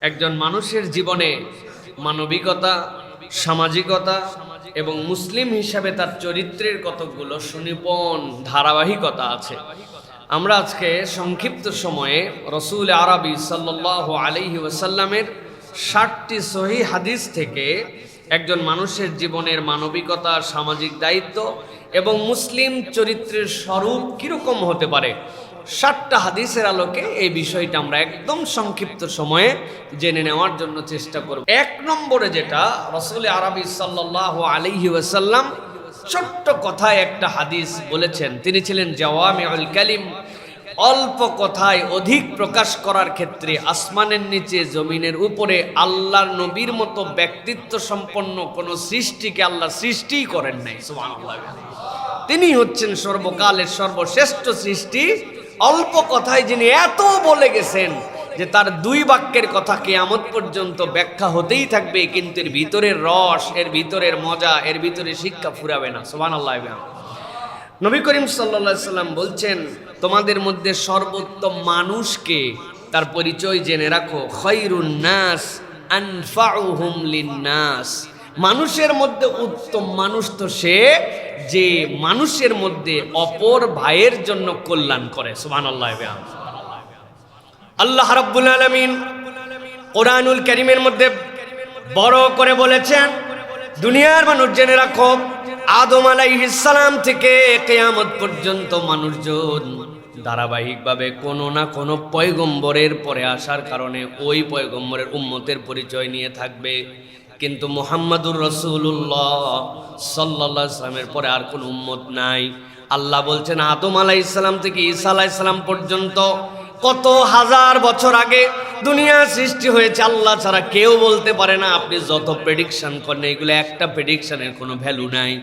একজন মানুষের জীবনে মানবিকতা, সামাজিকতা এবং মুসলিম হিসাবে তার চরিত্রের কতকগুলো সুনিপুণ ধারাবাহিকতা আছে। আমরা আজকে সংক্ষিপ্ত সময়ে রসুল আরবি সাল্লাল্লাহু আলাইহি ওয়াসাল্লামের 60টি সহিহ হাদিস থেকে একজন মানুষের জীবনের মানবিকতা, সামাজিক দায়িত্ব এবং মুসলিম চরিত্রের স্বরূপ কিরকম হতে পারে 60টা হাদিসের আলোকে এই বিষয়টা আমরা একদম সংক্ষিপ্ত সময়ে জেনে নেওয়ার জন্য চেষ্টা করব। এক নম্বরে যেটা রাসূল আরবি সাল্লাল্লাহু আলাইহি ওয়াসাল্লাম ছোট্ট কথায় একটা হাদিস বলেছেন, তিনি ছিলেন জাওয়ামিউল কালিম। অল্প কথায় অধিক প্রকাশ করার ক্ষেত্রে আসমানের নিচে জমিনের উপরে আল্লাহর নবীর মতো ব্যক্তিত্ব সম্পন্ন কোনো সৃষ্টিকে আল্লাহ সৃষ্টিই করেন নাই। সুবহানাল্লাহ। তিনি হচ্ছেন সর্বকালের সর্বশ্রেষ্ঠ সৃষ্টি। অল্প কথায় যিনি এত বলে গেছেন যে তার দুই বাক্যের কথা কিয়ামত পর্যন্ত ব্যাখ্যা হতেই থাকবে, কিন্তু এর ভিতরের রস, এর ভিতরের মজা, এর ভিতরে শিক্ষা ফুরাবে না। সুবহানাল্লাহ। নবী করিম সাল্লাল্লাহু আলাইহি সাল্লাম বলছেন, তোমাদের মধ্যে সর্বোত্তম মানুষকে, তার পরিচয় জেনে রাখো। খায়রুন নাস আনফাউহুম লিন-নাস। মানুষের মধ্যে উত্তম মানুষ তো সে যে মানুষের মধ্যে অপর ভাইয়ের জন্য কল্যাণ করে। সুবহানাল্লাহ। আল্লাহ রাব্বুল আলামিন কোরআনুল কারীমের মধ্যে বড় করে বলেছেন, দুনিয়ার মানুষ জেনে রাখো, আদম আলাইহিস সালাম থেকে কিয়ামত পর্যন্ত মানুষজন ধারাবাহিকভাবে কোনো না কোনো পয়গম্বরের পরে আসার কারণে ওই পয়গম্বরের উম্মতের পরিচয় নিয়ে থাকবে, কিন্তু মুহাম্মাদুর রাসূলুল্লাহ সাল্লাল্লাহু আলাইহি সাল্লামের পরে আর কোনো উম্মত নাই। আল্লাহ বলছেন, আদম আলাইহিস সালাম থেকে ঈসা আলাইহিস সালাম পর্যন্ত কত হাজার বছর আগে দুনিয়া সৃষ্টি হয়েছে, আল্লাহ ছাড়া কেউ বলতে পারে না। আপনি যত প্রেডিকশন করেন, এগুলো একটা প্রেডিকশনের কোনো ভ্যালু নাই।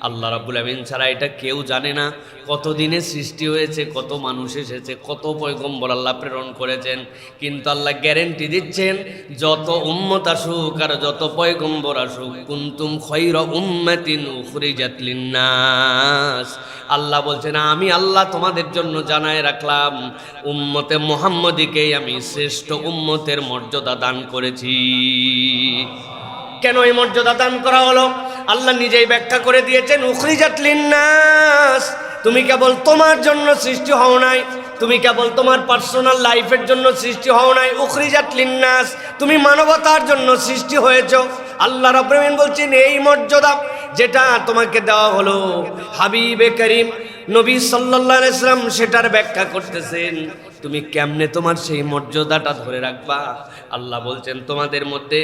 আল্লাহ রাব্বুল আমিন ছাড়া এটা কেউ জানে না কত দিনে সৃষ্টি হয়েছে, কত মানুষ এসেছে, কত পয়গম্বর আল্লাহ প্রেরণ করেছেন। কিন্তু আল্লাহ গ্যারেন্টি দিচ্ছেন, যত উম্মত আসুক আর যত পয়গম্বর আসুক, কুনতুম খায়রা উম্মাতিন উখরিজাত লিন-নাস। আল্লাহ বলছেন, আমি আল্লাহ তোমাদের জন্য জানায় রাখলাম, উম্মতে মুহাম্মদীকেই আমি শ্রেষ্ঠ উম্মতের মর্যাদা দান করেছি। কেন এই মর্যাদা দান করা হলো? আল্লাহ নিজেই ব্যাখ্যা করে দিয়েছেন, উখরিজাত লিন-নাস। তুমি কেবল তোমার জন্য সৃষ্টি হও নাই, তুমি কেবল তোমার পার্সোনাল লাইফের জন্য সৃষ্টি হও নাই। উখরিজাত লিন-নাস, তুমি মানবতার জন্য সৃষ্টি হয়েছো। আল্লাহ রাব্বুল আমিন বলছেন, এই মর্যাদা যেটা তোমাকে দেওয়া হলো, হাবিবে করিম নবী সাল্লাল্লাহু আলাইহি সাল্লাম সেটার ব্যাখ্যা করতেছেন, তুমি কেমনে তোমার সেই মর্যাদাটা ধরে রাখবা। আল্লাহ বলছেন, তোমাদের মধ্যে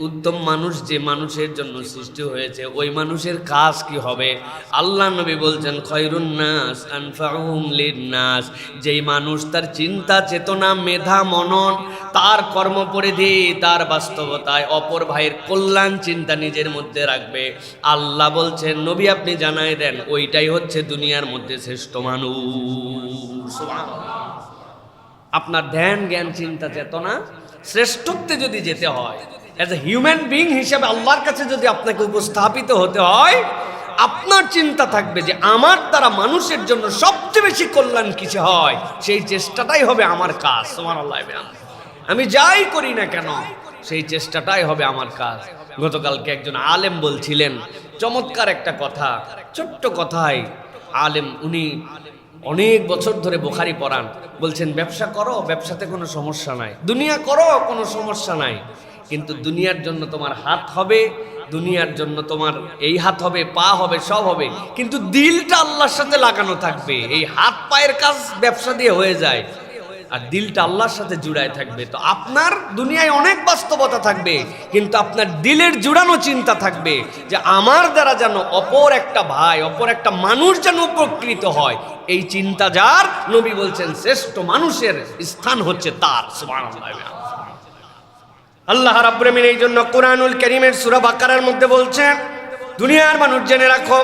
উত্তম মানুষ যে মানুষের জন্য সৃষ্টি হয়েছে, ওই মানুষের কাজ কি হবে? আল্লাহ নবী বলছেন, খায়রুন নাস আনফাউহুম লিন-নাস। যেই মানুষ তার চিন্তা চেতনা, মেধা, মনন, তার কর্মপরিধি, তার বাস্তবতায় অপর ভাইয়ের কল্যাণ চিন্তা নিজের মধ্যে রাখবে, আল্লাহ বলছেন, নবী আপনি জানাই দেন, ওইটাই হচ্ছে দুনিয়ার মধ্যে শ্রেষ্ঠ মানুষ। আপনার ধ্যান, জ্ঞান, চিন্তা, চেতনা শ্রেষ্ঠত্বে যদি যেতে হয়, অ্যাজ এ হিউম্যান বিং হিসেবে আল্লাহর কাছে যদি আপনাকে উপস্থাপিত হতে হয়, আপনার চিন্তা থাকবে যে আমার দ্বারা মানুষের জন্য সবচেয়ে বেশি কল্যাণ কিছু হয়, সেই চেষ্টাটাই হবে আমার কাজ। সুবহানাল্লাহ। আমি যাই করি না কেন, সেই চেষ্টাটাই হবে আমার কাজ। গতকালকে একজন আলেম বলছিলেন চমৎকার একটা কথা, ছোট্ট কথায় আলেম, উনি অনেক বছর ধরে বুখারী পড়ান। বলছেন, ব্যবসা করো, ব্যবসাতে কোনো সমস্যা নাই, দুনিয়া করো, কোনো সমস্যা নাই, কিন্তু দুনিয়ার জন্য তোমার হাত হবে, দুনিয়ার জন্য তোমার এই হাত হবে, পা হবে, সব হবে, কিন্তু দিলটা আল্লাহর সাথে লাগানো থাকবে। এই হাত পায়ের কাজ ব্যবসা দিয়ে হয়ে যায়, আর দিলটা আল্লাহর সাথে জুড়ায় থাকবে। তো আপনার দুনিয়ায় অনেক বাস্তবতা থাকবে, কিন্তু আপনার দিলের জুড়ানো চিন্তা থাকবে যে আমার দ্বারা যেন অপর একটা ভাই, অপর একটা মানুষ যেন উপকৃত হয়। এই চিন্তা যার, নবী বলছেন শ্রেষ্ঠ মানুষের স্থান হচ্ছে তার। সুবহানাল্লাহ। আল্লাহ রাব্বুল আমিন এই জন্য কোরআনুল কারীমের সূরা বাকারার মধ্যে বলছেন, দুনিয়ার মানুষ জেনে রাখো,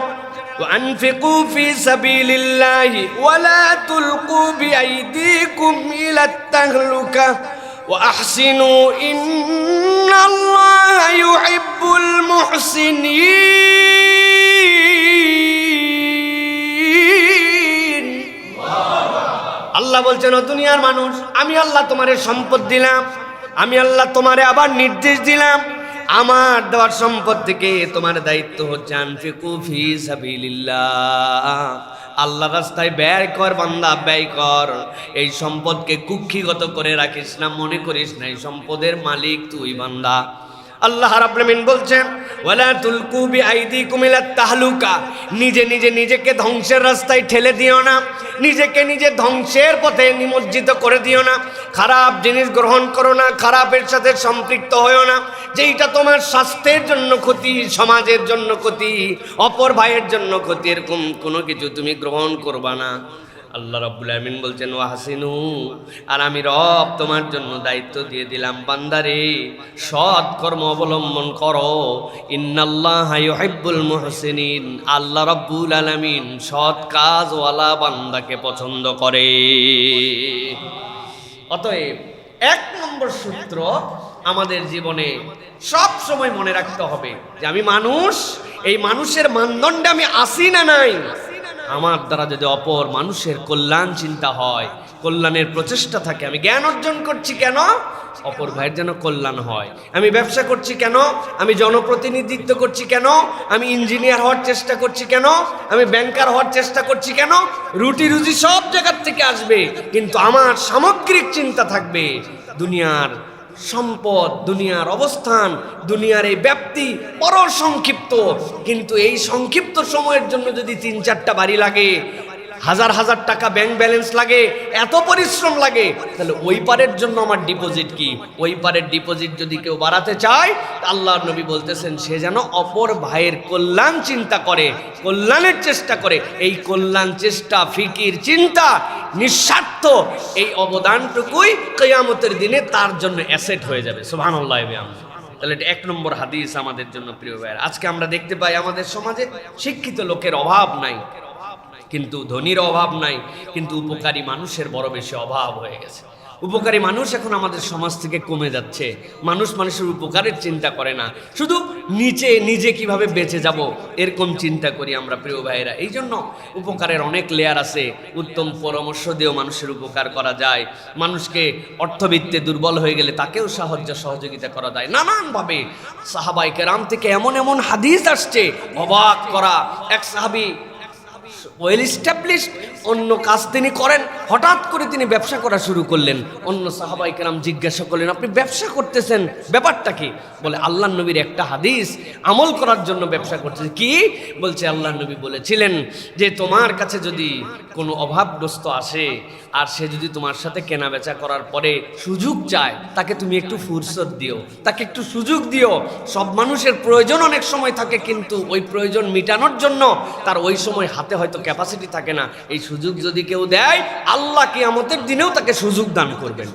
وأنفقوا في سبيل الله ولا تلقوا بأيديكم إلى التهلكة وأحسنوا إن الله يحب المحسنين। আল্লাহ বলছেন, ও দুনিয়ার মানুষ, আমি আল্লাহ তোমারে সম্পদ দিলাম, আমি আল্লাহ তোমারে আবার নির্দেশ দিলাম, আমার দেওয়ার সম্পদ থেকে তোমার দায়িত্ব হচ্ছে আনফিকু ফি সাবিলিল্লাহ, আল্লাহ রাস্তায় ব্যয় কর বান্দা, ব্যয় কর। এই সম্পদকে কুক্ষিগত করে রাখিস না, মনে করিস না এই সম্পদের মালিক তুই বান্দা। আল্লাহ রাব্বুল আলামিন বলছেন ওয়ালা তুলকু বিআইদিকুম ইলাত তাহলুকা, নিজে নিজেকে ধ্বংসের রাস্তায় ঠেলে দিও না, নিজেকে নিজে ধ্বংসের পথে নিমজ্জিত করে দিও না। খারাপ জিনিস গ্রহণ করো না, খারাপের সাথে সম্পৃক্ত হয়েও না, যেইটা তোমার স্বাস্থ্যের জন্য ক্ষতি, সমাজের জন্য ক্ষতি, অপর ভাইয়ের জন্য ক্ষতি, এরকম কোনো কিছু তুমি গ্রহণ করবা না। আল্লাহ রাব্বুল আলামিন বলছেন ওয়াহসিনু, আর আমি রব তোমার জন্য দায়িত্ব দিয়ে দিলাম বান্দারে সৎ কর্ম অবলম্বন করো। ইন্নাল্লাহা ইউহিব্বুল মুহসিনিন, আল্লাহ রাব্বুল আলামিন সৎ কাজওয়ালা বান্দাকে পছন্দ করে। অতএব 1 নম্বর সূত্র আমাদের জীবনে সব সময় মনে রাখতে হবে যে আমি মানুষ, এই মানুষের মানদণ্ডে আমি আসি না নাই। আমার দ্বারা যদি অপর মানুষের কল্যাণ চিন্তা হয়, কল্যাণের প্রচেষ্টা থাকে, আমি জ্ঞান অর্জন করছি কেন? অপর ভাইয়ের যেন কল্যাণ হয়। আমি ব্যবসা করছি কেন? আমি জনপ্রতিনিধিত্ব করছি কেন? আমি ইঞ্জিনিয়ার হওয়ার চেষ্টা করছি কেন? আমি ব্যাংকার হওয়ার চেষ্টা করছি কেন? রুটি রুজি সব জায়গার থেকে আসবে, কিন্তু আমার সামগ্রিক চিন্তা থাকবে দুনিয়ার সম্পদ, দুনিয়ার অবস্থান, দুনিয়ার এই ব্যাপ্তি বড় সংক্ষিপ্ত, কিন্তু এই সংক্ষিপ্ত সময়ের জন্য যদি 3-4টা বাড়ি লাগে, হাজার হাজার টাকা ব্যাংক ব্যালেন্স লাগে, এত পরিশ্রম লাগে, তাহলে ওই পারের জন্য আমার ডিপোজিট কি? ওই পারের ডিপোজিট যদি কেউ বাড়াতে চায়, আল্লাহর নবী বলতেছেন সে যেন অপর ভাইয়ের কল্যাণ চিন্তা করে, কল্যাণের চেষ্টা করে। এই কল্যাণ চেষ্টা, ফিকির, চিন্তা, নিঃস্বার্থ এই অবদানটুকুই কিয়ামতের দিনে তার জন্য অ্যাসেট হয়ে যাবে। সুবহানাল্লাহ। তাহলে এটা 1 নম্বর হাদিস আমাদের জন্য। প্রিয় ভাইয়েরা, আজকে আমরা দেখতে পাই আমাদের সমাজে শিক্ষিত লোকের অভাব নাই, কিন্তু ধনীর অভাব নাই, কিন্তু উপকারী মানুষের বড় বেশি অভাব হয়ে গেছে। উপকারী মানুষ এখন আমাদের সমাজ থেকে কমে যাচ্ছে। মানুষ মানুষের উপকারের চিন্তা করে না, শুধু নিজে কিভাবে বেঁচে যাব এরকম চিন্তা করি আমরা। প্রিয় ভাইয়েরা, এই জন্য উপকারের অনেক লেয়ার আছে। উত্তম পরামর্শ দিয়েও মানুষের উপকার করা যায়, মানুষকে অর্থবিত্তে দুর্বল হয়ে গেলে তাকেও সহযোগিতা করা যায় নানানভাবে। সাহাবায়ে কেরাম থেকে এমন হাদিস আসছে অবাক করা। এক সাহাবী ওয়েল এস্টাবলিশড, অন্য কাজ তিনি করেন, হঠাৎ করে তিনি ব্যবসা করা শুরু করলেন। অন্য সাহাবায়ে কেরাম জিজ্ঞাসা করলেন আপনি ব্যবসা করতেছেন, ব্যাপারটা কি? বলে আল্লাহর নবীর একটা হাদিস আমল করার জন্য ব্যবসা করতেছে। কি বলছে? আল্লাহর নবী বলেছিলেন যে তোমার কাছে যদি কোনো অভাবগ্রস্ত আসে আর সে যদি তোমার সাথে কেনা বেচা করার পরে সুযোগ চায়, তাকে তুমি একটু ফুরসত দিও, তাকে একটু সুযোগ দিও। সব মানুষের প্রয়োজন অনেক সময় থাকে, কিন্তু ওই প্রয়োজন মিটানোর জন্য তার ওই সময় হাতে হয়তো ক্যাপাসিটি থাকে না। এই সুযোগ যদি কেউ দেয়, আল্লাহ কিয়ামতের দিনেও তাকে সুযোগ দান করবেন।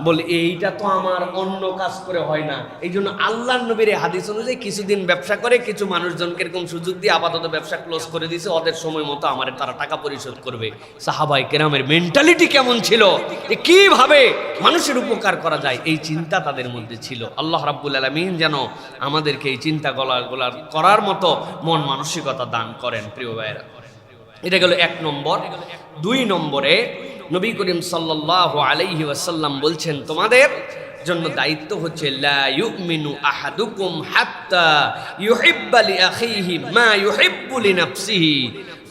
বলে এইটা তো আমার অন্য কাজ করে হয় না। এই জন্য আল্লাহর নবীর হাদিস অনুযায়ী কিছুদিন ব্যবসা করে কিছু মানুষজনকে এরকম সুযোগ দিয়ে আপাতত ব্যবসা ক্লোজ করে দিয়েছে, ওদের সময় মতো আমার তারা টাকা পরিশোধ করবে। সাহাবায়ে কেরামের মেন্টালিটি কেমন ছিল, যে কিভাবে মানুষের উপকার করা যায়, এই চিন্তা তাদের মধ্যে ছিল। আল্লাহ রাব্বুল আলামিন যেন আমাদেরকে এই চিন্তা করার মতো মন মানসিকতা দান করেন। প্রিয় ভাইয়েরা, এটা গেল 1 নম্বর। 2 নম্বরে নবী করিম সাল্লাল্লাহু আলাইহি ওয়াসাল্লাম বলছেন তোমাদের জন্য দায়িত্ব হচ্ছে লা ইউমিনু আহাদুকুম হাত্তা ইউহিব্বা লিআখিহি মা ইউহিব্বু লিনাফসিহি।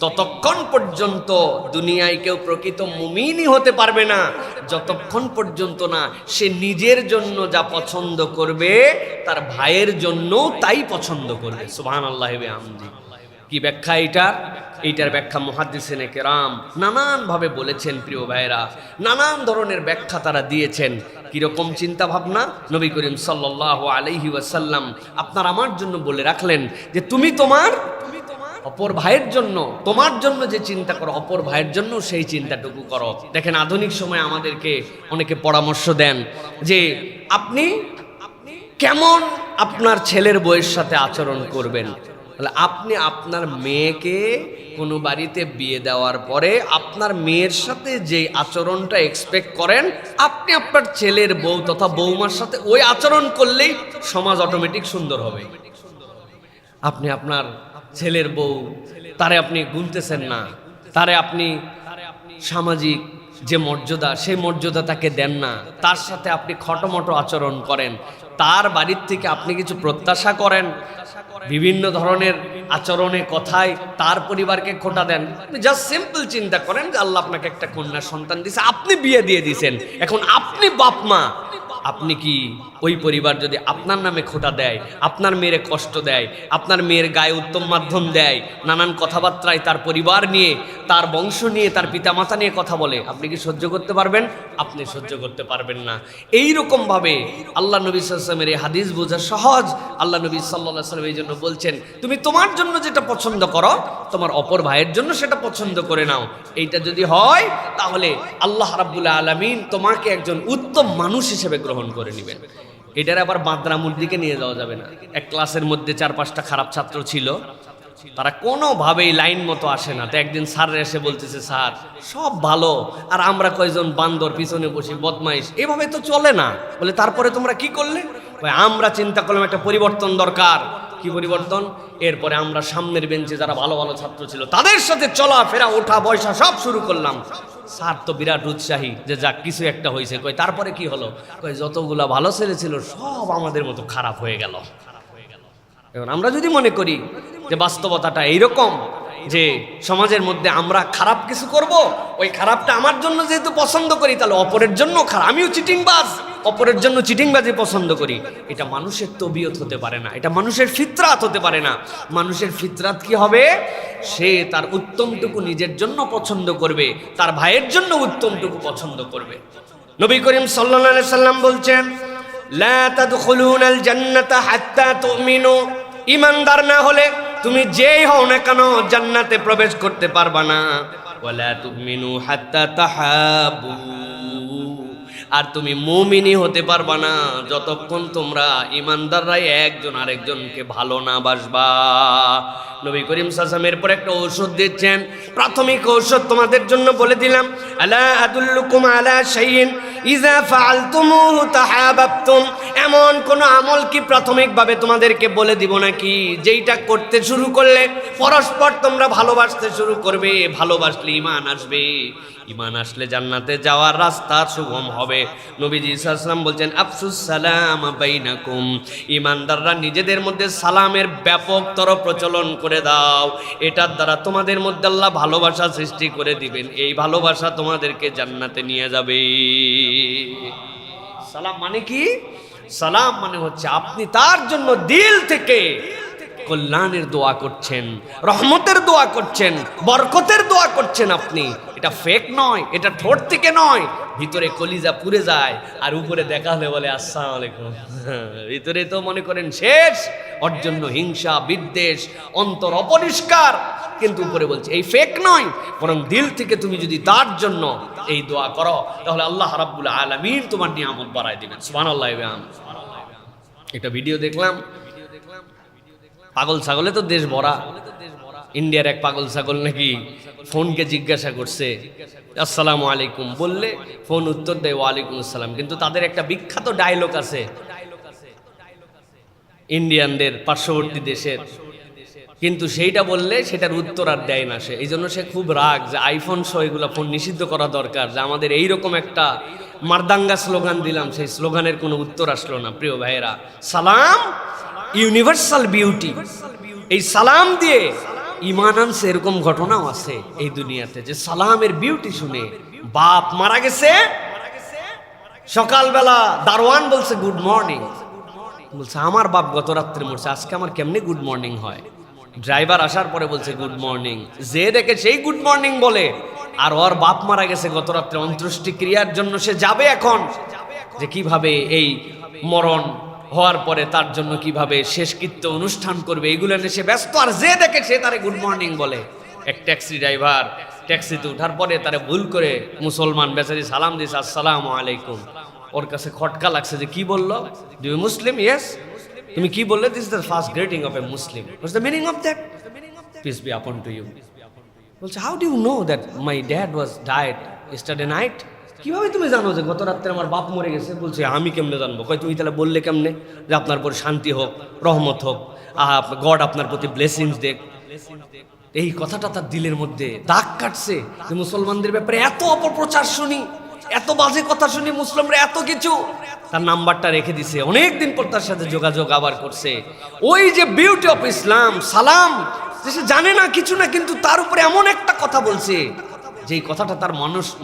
ততক্ষণ পর্যন্ত দুনিয়ায় কেউ প্রকৃত মুমিনই হতে পারবে না যতক্ষণ পর্যন্ত না সে নিজের জন্য যা পছন্দ করবে তার ভাইয়ের জন্য তাই পছন্দ করবে। সুবহানাল্লাহি ওয়া বিহামদিহি। কি ব্যাখ্যা এইটার ব্যাখ্যা মুহাদ্দিসিনে কেরাম নানানভাবে বলেছেন। প্রিয় ভাইয়েরা, নানান ধরনের ব্যাখ্যা তারা দিয়েছেন। কিরকম চিন্তা ভাবনা? নবী করিম সাল্লাল্লাহু আলাইহি ওয়াসাল্লাম আপনার আমার জন্য বলে রাখলেন যে তুমি তোমার অপর ভাইয়ের জন্য, তোমার জন্য যে চিন্তা করো অপর ভাইয়ের জন্য সেই চিন্তাটুকু করো। দেখেন আধুনিক সময়ে আমাদেরকে অনেকে পরামর্শ দেন যে আপনি কেমন আপনার ছেলের বউয়ের সাথে আচরণ করবেন। আপনি আপনার মেয়েকে কোনো বাড়িতে বিয়ে দেওয়ার পরে আপনার মেয়ের সাথে যে আচরণটা এক্সপেক্ট করেন, আপনি আপনার ছেলের বউ তথা বৌমার সাথে ওই আচরণ করলেই সমাজ অটোমেটিক সুন্দর হবে। আপনি আপনার ছেলের বউ, তারে আপনি গুনতেছেন না, তারে আপনি সামাজিক যে মর্যাদা, সেই মর্যাদা তাকে দেন না, তার সাথে আপনি খটোমটো আচরণ করেন, তার বাড়ির থেকে আপনি কিছু প্রত্যাশা করেন, বিভিন্ন ধরনের আচরণে কথায় তার পরিবারকে খোটা দেন। আপনি জাস্ট সিম্পল চিন্তা করেন যে আল্লাহ আপনাকে একটা কন্যা সন্তান দিয়েছে, আপনি বিয়ে দিয়ে দিয়েছেন, এখন আপনি বাপ মা, আপনি কি ওই পরিবার যদি আপনার নামে খোটা দেয়, আপনার মেয়েরে কষ্ট দেয়, আপনার মেয়ের গায়ে উত্তম মাধ্যম দেয়, নানান কথাবার্তায় তার পরিবার নিয়ে, তার বংশ নিয়ে, তার পিতামাতা নিয়ে কথা বলে, আপনি কি সহ্য করতে পারবেন? আপনি সহ্য করতে পারবেন না। এই রকম ভাবে আল্লাহ নবী সাল্লাল্লাহু আলাইহি ওয়াসাল্লামের এই হাদিস বোঝা সহজ। আল্লাহ নবী সাল্লাল্লাহু আলাইহি ওয়াসাল্লাম এই জন্য বলছেন, তুমি তোমার জন্য যেটা পছন্দ করো, তোমার অপর ভাইয়ের জন্য সেটা পছন্দ করে নাও। এইটা যদি হয়, তাহলে আল্লাহ রাব্বুল আলামিন তোমাকে একজন উত্তম মানুষ হিসেবে গ্রহণ করে নেবেন। এটার আবার বাদরামুর দিকে নিয়ে যাওয়া যাবে না। এক ক্লাসের মধ্যে 4-5টা খারাপ ছাত্র ছিল, তারা কোনোভাবেই লাইন মতো আসে না। তো একদিন স্যার এসে বলতেছে, স্যার সব ভালো আর আমরা কয়জন বান্দর পিছনে বসি বদমাইশ, এভাবে তো চলে না। বলে তারপরে তোমরা কি করলে? আমরা চিন্তা করলাম একটা পরিবর্তন দরকার। কি পরিবর্তন? এরপরে আমরা সামনের বেঞ্চে যারা ভালো ভালো ছাত্র ছিল তাদের সাথে চলাফেরা, ওঠা বসা সব শুরু করলাম। স্যার তো বিরাট উৎসাহী যে যাক কিছু একটা হয়েছে। কই তারপরে কি হলো? কই যতগুলা ভালো ছেলে ছিল সব আমাদের মতো খারাপ হয়ে গেল। এখন আমরা যদি মনে করি যে বাস্তবতাটা এইরকম যে সমাজের মধ্যে আমরা খারাপ কিছু করব, ওই খারাপটা আমার জন্য যেহেতু পছন্দ করি, তাহলে অপরের জন্য খারাপ, আমিও চিটিংবাজ, অপরের জন্য চিটিংবাজি পছন্দ করি, এটা মানুষের তবিয়ত হতে পারে না, এটা মানুষের ফিতরাত হতে পারে না। মানুষের ফিতরাত কি হবে? সে তার উত্তমটুকু নিজের জন্য পছন্দ করবে, তার ভাইয়ের জন্য উত্তমটুকু পছন্দ করবে। নবী করিম সাল্লাল্লাহু আলাইহি সাল্লাম বলছেন, লা তাদখুলুনাল জান্নাতা হাত্তা তুমিনু, ঈমানদার না হলে তুমি যেই হও না কেন জান্নাতে প্রবেশ করতে পারবা না। ওয়ালা তুমিনু হাত্তা তাহাবু, আর তুমি মুমিনই হতে পারবা না যতক্ষণ তোমরা ঈমানদাররাই একজন আরেকজনকে ভালো না বাসবা। নবী করিম সাল্লাল্লাহু আলাইহি ওয়াসাল্লাম এরপর একটা ঔষধ দিচ্ছেন, প্রাথমিক ঔষধ তোমাদের জন্য বলে দিলাম। আলা আদুল্লুকুম আলা শাইইন ইযা ফাআলতুমুহু তাহাবাবতুম, এমন কোন আমল কি প্রাথমিকভাবে তোমাদেরকে বলে দিব নাকি যেইটা করতে শুরু করলে পরস্পর তোমরা ভালোবাসতে শুরু করবে, ভালোবাসলে ঈমান আসবে, ঈমান আসলে জান্নাতে যাওয়ার রাস্তা সুগম হবে। নবীজি সাল্লাল্লাহু আলাইহি ওয়াসাল্লাম বলছেন, আফসুস সালাম বাইনাকুম, ঈমানদাররা নিজেদের মধ্যে সালামের ব্যাপকতর প্রচলন করে দাও, এটার দ্বারা তোমাদের মধ্যে আল্লাহ ভালোবাসা সৃষ্টি করে দিবেন, এই ভালোবাসা তোমাদেরকে জান্নাতে নিয়ে যাবে। সালাম মানে কি? সালাম মানে হচ্ছে আপনি তার জন্য দিল থেকে কল্যাণের দোয়া করছেন, রহমতের দোয়া করছেন, বরকতের দোয়া করছেন আপনি। এটা ফেক নয়, এটা ঠোঁট থেকে নয়, ভিতরে কলিজা পুড়ে যায় আর উপরে দেখা হলে বলে আসসালামু আলাইকুম, ভিতরে তো মনে করেন শেষ, ওর জন্য হিংসা বিদ্বেষ, অন্তর অপরিষ্কার, কিন্তু উপরে বলছে এই ফেক নয়, বরং দিল থেকে তুমি যদি তার জন্য এই দোয়া করো তাহলে আল্লাহ রাব্বুল আলামিন তোমার নিয়ামত বাড়ায় দিবেন। সুবহানাল্লাহ। একটা ভিডিও দেখলাম, পাগল ছাগলে তো দেশ ভরা। ইন্ডিয়ার এক পাগল ছাগল নাকি ফোনকে জিজ্ঞাসা করছে আসসালামু আলাইকুম, বললে ফোন উত্তর দেয় ওয়ালাইকুম আসসালাম, কিন্তু তাদের একটা বিখ্যাত ডায়লগ আছে ইন্ডিয়ানদের, পার্শ্ববর্তী দেশের, কিন্তু সেইটা বললে সেটার উত্তর আর দেয় না সে। এই জন্য সে খুব রাগ যে আইফোন সহ এগুলো ফোন নিষিদ্ধ করা দরকার, যে আমাদের এইরকম একটা মারদাঙ্গা স্লোগান দিলাম, সেই স্লোগানের কোনো উত্তর আসলো না। প্রিয় ভাইয়েরা, সালাম ইউনিভার্সাল বিউটি, এই সালাম দিয়ে ঈমান আনছে, এরকম ঘটনাও আছে এই দুনিয়াতে যে সালামের বিউটি শুনে বাপ মারা গেছে, সকালবেলা দারোয়ান বলছে গুড মর্নিং, বলছে আমার বাপ গত রাত্রে মরছে, আজকে আমার কেমনে গুড মর্নিং হয়? ড্রাইভার আসার পরে বলছে গুড মর্নিং, যে দেখে সেই গুড মর্নিং বলে, আর ওর বাপ মারা গেছে গত রাত্রে, অন্ত্যেষ্টি ক্রিয়ার জন্য সে যাবে এখন, যে কিভাবে এই মরণ হওয়ার পরে তার জন্য কিভাবে শেষকৃত্য অনুষ্ঠান করবে, এগুলো নিয়ে সে ব্যস্ত, আর যে দেখে সে তারে গুড মর্নিং বলে। এক ট্যাক্সি ড্রাইভার ট্যাক্সিতে ওঠার পরে তারে ভুল করে মুসলমান বেচারি সালাম দিয়েছে আসসালামু আলাইকুম, ওর কাছে খটকা লাগছে যে কি বললো, ডু ইউ মুসলিম? ইয়েস। তুমি কি বললে? This is the first greeting of a Muslim. What's the meaning of that? Peace be upon to you. বলছে how do you know that my dad was died yesterday night? কিভাবে তুমি জানো যে গত রাত্রে আমার বাপ মরে গেছে? বলছে আমি কেমনে জানবো? কয় তুমি তাহলে বললে কেমনে যে আপনার প্রতি শান্তি হোক, রহমত হোক, গড আপনার প্রতি ব্লেসিংস দেখ। এই কথাটা তার দিলের মধ্যে দাগ কাটছে যে মুসলমানদের ব্যাপারে এত অপপ্রচার শুনি, এত বাজে কথা শুনি, মুসলিমরা এত কিছু। তার নাম্বারটা রেখে দিছে, অনেকদিন পর তার সাথে যোগাযোগ আবার করছে। ওই যে বিউটি অফ ইসলাম সালাম, যে সে জানে না কিছু না, কিন্তু তার উপরে এমন একটা কথা বলছে যেই কথাটা তার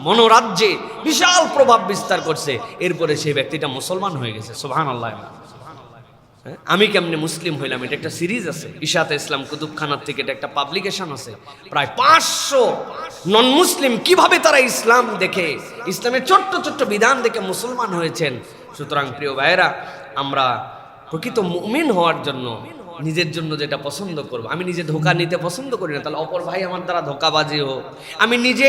মনোরাজ্যে বিশাল প্রভাব বিস্তার করছে। এরপরে সেই ব্যক্তিটা মুসলমান হয়ে গেছে। সুবহানাল্লাহ। আমি কেমনে মুসলিম হইলাম, এটা একটা সিরিজ আছে ইশাতে ইসলাম কুতুবখানার থেকে, এটা একটা পাবলিকেশন আছে। প্রায় 500 নন মুসলিম কিভাবে তারা ইসলাম দেখে, ইসলামের ছোট্ট ছোট্ট বিধান দেখে মুসলমান হয়েছেন। সুতরাং প্রিয় ভাইয়েরা, আমরা প্রকৃত মুমিন হওয়ার জন্য নিজের জন্য যেটা পছন্দ করব, আমি নিজে ধোঁকা নিতে পছন্দ করি না, তাহলে অপর ভাই আমার দ্বারা ধোঁকাবাজি হোক। আমি নিজে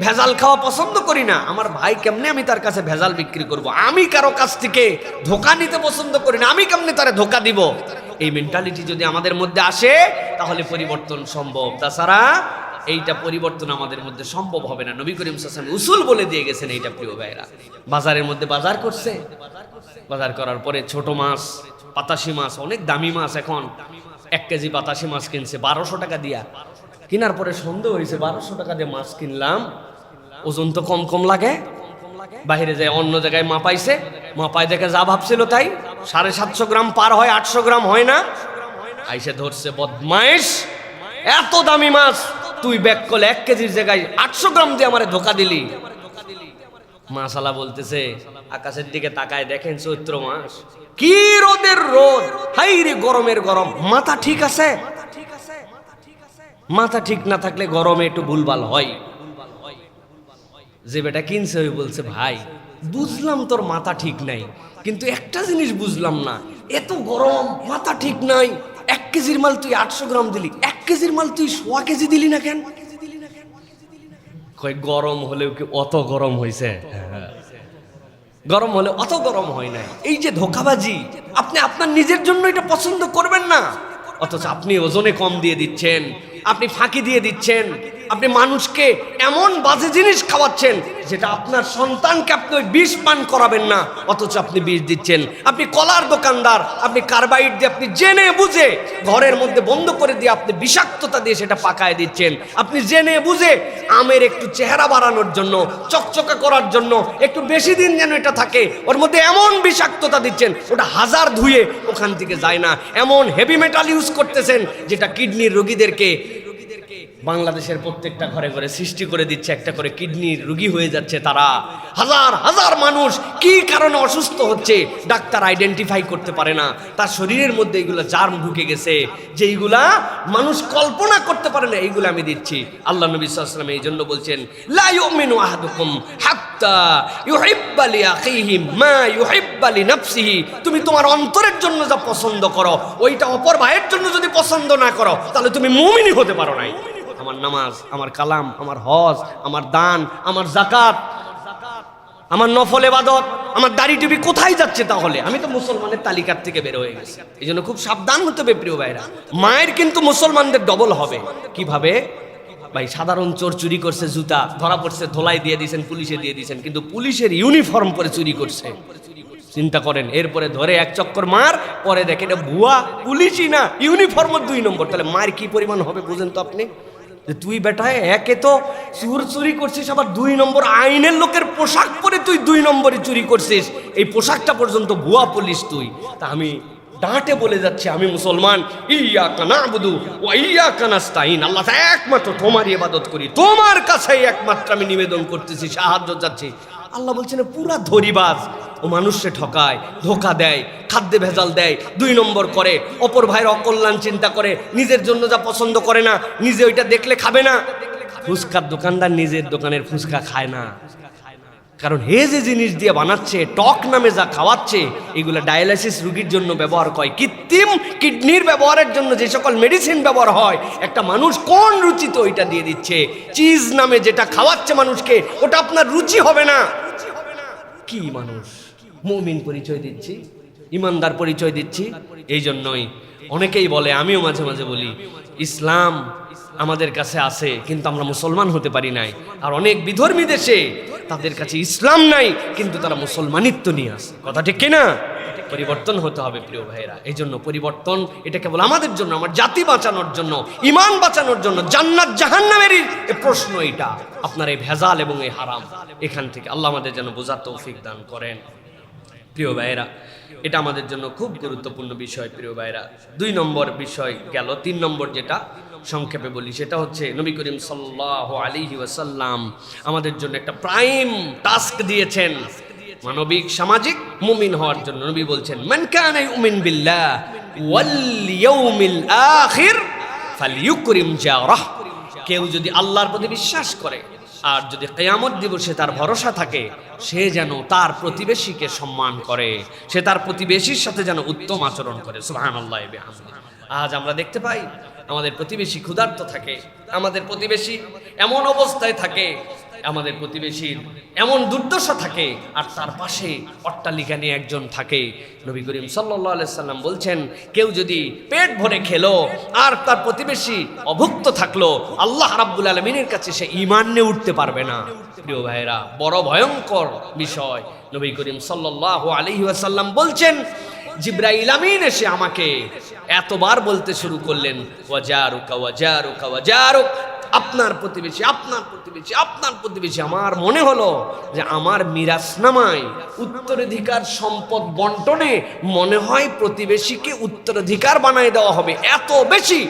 ভেজাল খাওয়া পছন্দ করি না, আমার ভাই কেমনে আমি তার কাছে ভেজাল বিক্রি করব। আমি কারো কাছ থেকে ধোঁকা নিতে পছন্দ করি না, আমি কেমনে তারে ধোঁকা দিব। এই মেন্টালিটি যদি আমাদের মধ্যে আসে তাহলে পরিবর্তন সম্ভব। তাছাড়া এইটা পরিবর্তন আমাদের মধ্যে সম্ভব হবে না। নবী করিম সাল্লাল্লাহু আলাইহি ওয়াসাল্লাম উসুল বলে দিয়ে গেছেন এইটা। প্রিয় ভাইরা, বাজারের মধ্যে বাজার করছে, বাজার করার পরে ছোট মাছ, পাতাশি মাছ, অনেক দামি মাছ, এখন 1 কেজি পাতাশি মাছ কিনছে 1200 টাকা দিয়া। কেনার পরে সন্দেহ হয়েছে, 1200 টাকা দিয়ে মাছ কিনলাম, ওজন তো কম কম লাগে। বাইরে যায় অন্য জায়গায় মাপাইছে, মাপায় দেখে যা ভাবছিল তাই, 750 গ্রাম পার হয়, 800 গ্রাম হয় না। আইসে ধরছে, বদমাইশ, এত দামি মাছ তুই ব্যাক করলে 1 কেজির জায়গায় 800 গ্রাম দিয়ে আমারে ধোকা দিলি। মাশাআল্লাহ বলতেছে, আকাশের দিকে তাকায় দেখেন চৈত্র মাস, কি রোদের রোদ, হাই রে গরমের গরম। মাথা ঠিক আছে? মাথা ঠিক না থাকলে গরমে একটু ভুলভাল হয়। যে বেটা কিনছে ওই বলছে, ভাই বুঝলাম তোর মাথা ঠিক নাই, কিন্তু একটা জিনিস বুঝলাম না, এত গরম, মাথা ঠিক নাই, 1 কেজির মাল তুই 800 গ্রাম দিলি, 1 কেজির মাল তুই 100 কেজি দিলি না কেন? কই গরম হলেও কি অত গরম হয়েছে? গরম হলে অত গরম হয় নাই। এই যে ধোঁকাবাজি, আপনি আপনার নিজের জন্য এটা পছন্দ করবেন না, অথচ আপনি ওজনে কম দিয়ে দিচ্ছেন, আপনি ফাঁকি দিয়ে দিচ্ছেন, আপনি মানুষকে এমন বাজে জিনিস খাওয়াচ্ছেন যেটা আপনার সন্তানকে আপনি ওই বিষ পান করাবেন না, অথচ আপনি বিষ দিচ্ছেন। আপনি কলার দোকানদার, আপনি কার্বাইড দিয়ে আপনি জেনে বুঝে ঘরের মধ্যে বন্ধ করে দিয়ে আপনি বিষাক্ততা দিয়ে সেটা পাকায় দিচ্ছেন। আপনি জেনে বুঝে আমের একটু চেহারা বাড়ানোর জন্য, চকচকা করার জন্য, একটু বেশি দিন যেন এটা থাকে, ওর মধ্যে এমন বিষাক্ততা দিচ্ছেন ওটা হাজার ধুয়ে ওখান থেকে যায় না। এমন হেভি মেটাল ইউজ করতেছেন যেটা কিডনির রোগীদেরকে বাংলাদেশের প্রত্যেকটা ঘরে ঘরে সৃষ্টি করে দিচ্ছে, একটা করে কিডনির রোগী হয়ে যাচ্ছে তারা। হাজার হাজার মানুষ কি কারণে অসুস্থ হচ্ছে ডাক্তার আইডেন্টিফাই করতে পারে না। তার শরীরের মধ্যে এইগুলো জার্ম ঢুকে গেছে যেইগুলা মানুষ কল্পনা করতে পারে না, এইগুলো আমি দিচ্ছি। আল্লাহ নবী সাল্লাল্লাহু আলাইহি ওয়াসাল্লাম এই জন্য বলছেন, লা ইউমিনু আহাদুকুম হাত্তা ইউহিব্বা লিআখিহি মা ইউহিব্বা লিনাফসিহি। তুমি তোমার অন্তরের জন্য যা পছন্দ করো ওইটা অপর ভাইয়ের জন্য যদি পছন্দ না করো তাহলে তুমি মুমিনই হতে পারো নাই। আমার নামাজ, আমার কালাম, আমার হজ, আমার দান, আমার যাকাত, আমার নফল ইবাদত, আমার দাড়ি টুপি কোথায় যাচ্ছে? তাহলে আমি তো মুসলমানের তালিকার থেকে বের হয়ে গেছি। এই জন্য খুব সাবধান হতে হবে প্রিয় ভাইরা। মায়ের কিন্তু মুসলমানদের ডবল হবে। কিভাবে? ভাই সাধারণ চোর চুরি করছে, জুতা ধরা পড়ছে, ধোলাই দিয়ে দিয়েছেন, পুলিশে দিয়ে দিয়েছেন, কিন্তু পুলিশের ইউনিফর্ম পরে চুরি করছে। চিন্তা করেন, এরপরে ধরে 1 চক্কর মার, পরে দেখে এটা ভুয়া, পুলিশই না, ইউনিফর্ম 2 নম্বর। তাহলে মায়ের কি পরিমাণ হবে বুঝেন তো আপনি? যে তুই বেটায় একে তো চুরি করছিস, আবার 2 নম্বর আইনের লোকের পোশাক পরে তুই 2 নম্বরে চুরি করছিস, এই পোশাকটা পর্যন্ত ভুয়া পুলিশ তুই। তা আমি ডাঁটে বলে যাচ্ছি, আমি মুসলমান, ইয়াকা নাবুদু ওয়া ইয়াকা নাস্তাইন, আল্লাহ একমাত্র তোমারই ইবাদত করি, তোমার কাছেই একমাত্র আমি নিবেদন করতেছি, সাহায্য চাচ্ছি। আল্লাহ বলছেন পুরা ধরিবাজ, ও মানুষকে ঠকায়, ধোকা দেয়, খাদ্যে ভেজাল দেয়, 2 নম্বর করে, অপর ভাইয়ের অকল্যাণ চিন্তা করে, নিজের জন্য যা পছন্দ করে না, নিজে ওইটা দেখলে খাবে না। ফুচকার দোকানদার নিজের দোকানের ফুচকা খায় না, কারণ হে যে জিনিস দিয়ে বানাচ্ছে, টক নামে যা খাওয়াচ্ছে, এগুলো ডায়ালিসিস রোগীর জন্য ব্যবহার হয়, কৃত্রিম কিডনির ব্যবহারের জন্য যে সকল মেডিসিন ব্যবহার হয়, একটা মানুষ কোন রুচিত ওইটা দিয়ে দিচ্ছে। চিজ নামে যেটা খাওয়াচ্ছে মানুষকে, ওটা আপনার রুচি হবে না। কি মানুষ মুমিন পরিচয় দিচ্ছি, ইমানদার পরিচয় দিচ্ছি। এই জন্যই অনেকেই বলে, আমিও মাঝে মাঝে বলি, ইসলাম আমাদের কাছে আছে কিন্তু আমরা মুসলমান হতে পারি নাই। আর অনেক বিধর্মী দেশে তাদের কাছে ইসলাম নাই কিন্তু তারা মুসলমানিত্ব নিয়ে আসে। কথা ঠিক কিনা? পরিবর্তন হতে হবে প্রিয় ভাইরা। এই জন্য পরিবর্তন এটা কেবল আমাদের জন্য, আমার জাতি বাঁচানোর জন্য, ইমান বাঁচানোর জন্য, জান্নাত জাহান্নামেরই প্রশ্ন এটা। আপনার এই ভেজাল এবং এই হারাম এখান থেকে আল্লাহ আমাদের যেন বোঝার তৌফিক দান করেন। প্রিয় ভাইরা, এটা আমাদের জন্য খুব গুরুত্বপূর্ণ বিষয়। প্রিয় ভাইরা, 2 নম্বর বিষয় গেল। 3 নম্বর যেটা সংক্ষেপে বলি সেটা হচ্ছে নবী করিম সাল্লাল্লাহু আলাইহি ওয়াসাল্লাম আমাদের জন্য একটা প্রাইম টাস্ক দিয়েছেন মানবিক সামাজিক মুমিন হওয়ার জন্য। নবী বলছেন, মান কানা ইউমিন বিল্লাহ ওয়াল ইয়াউমিল আখির ফালইউকরিম জারাহ। কেউ যদি আল্লাহর প্রতি বিশ্বাস করে আর যদি কিয়ামত দিবসে তার ভরসা থাকে, সে যেন তার প্রতিবেশীকে সম্মান করে, সে তার প্রতিবেশীর সাথে যেন উত্তম আচরণ করে। সুবহানাল্লাহি ওয়া বিহামদিহি। আজ আমরা দেখতে পাই আমাদের প্রতিবেশী ক্ষুধার্ত থাকে, আমাদের প্রতিবেশী এমন অবস্থায় থাকে, আমাদের প্রতিবেশীর এমন দুর্দশা থাকে, আর তার পাশে অট্টালিকা নিয়ে একজন থাকে। নবী করিম সাল্লাল্লাহু আলাইহি সাল্লাম বলছেন, কেউ যদি পেট ভরে খেলো আর তার প্রতিবেশী অভুক্ত থাকলো, আল্লাহ রাব্বুল আলামিনের কাছে সে ঈমান নিয়ে উঠতে পারবে না। প্রিয় ভাইরা, বড় ভয়ঙ্কর বিষয়। নবী করিম সাল্লাল্লাহু আলাইহি ওয়াসাল্লাম বলছেন, জিবরাইল আমিন এসে আমাকে এতবার বলতে শুরু করলেন, ওয়াজারুকা ওয়াজারুকা ওয়াজারুক, আপনার প্রতিবেশী, আপনার প্রতিবেশী, আপনার প্রতিবেশী। আমার মনে হলো যে আমার মিরাসনামায় উত্তরাধিকার সম্পদ বন্টনে মনে হয় প্রতিবেশীকে উত্তরাধিকার বানায় দেওয়া হবে। এত বেশি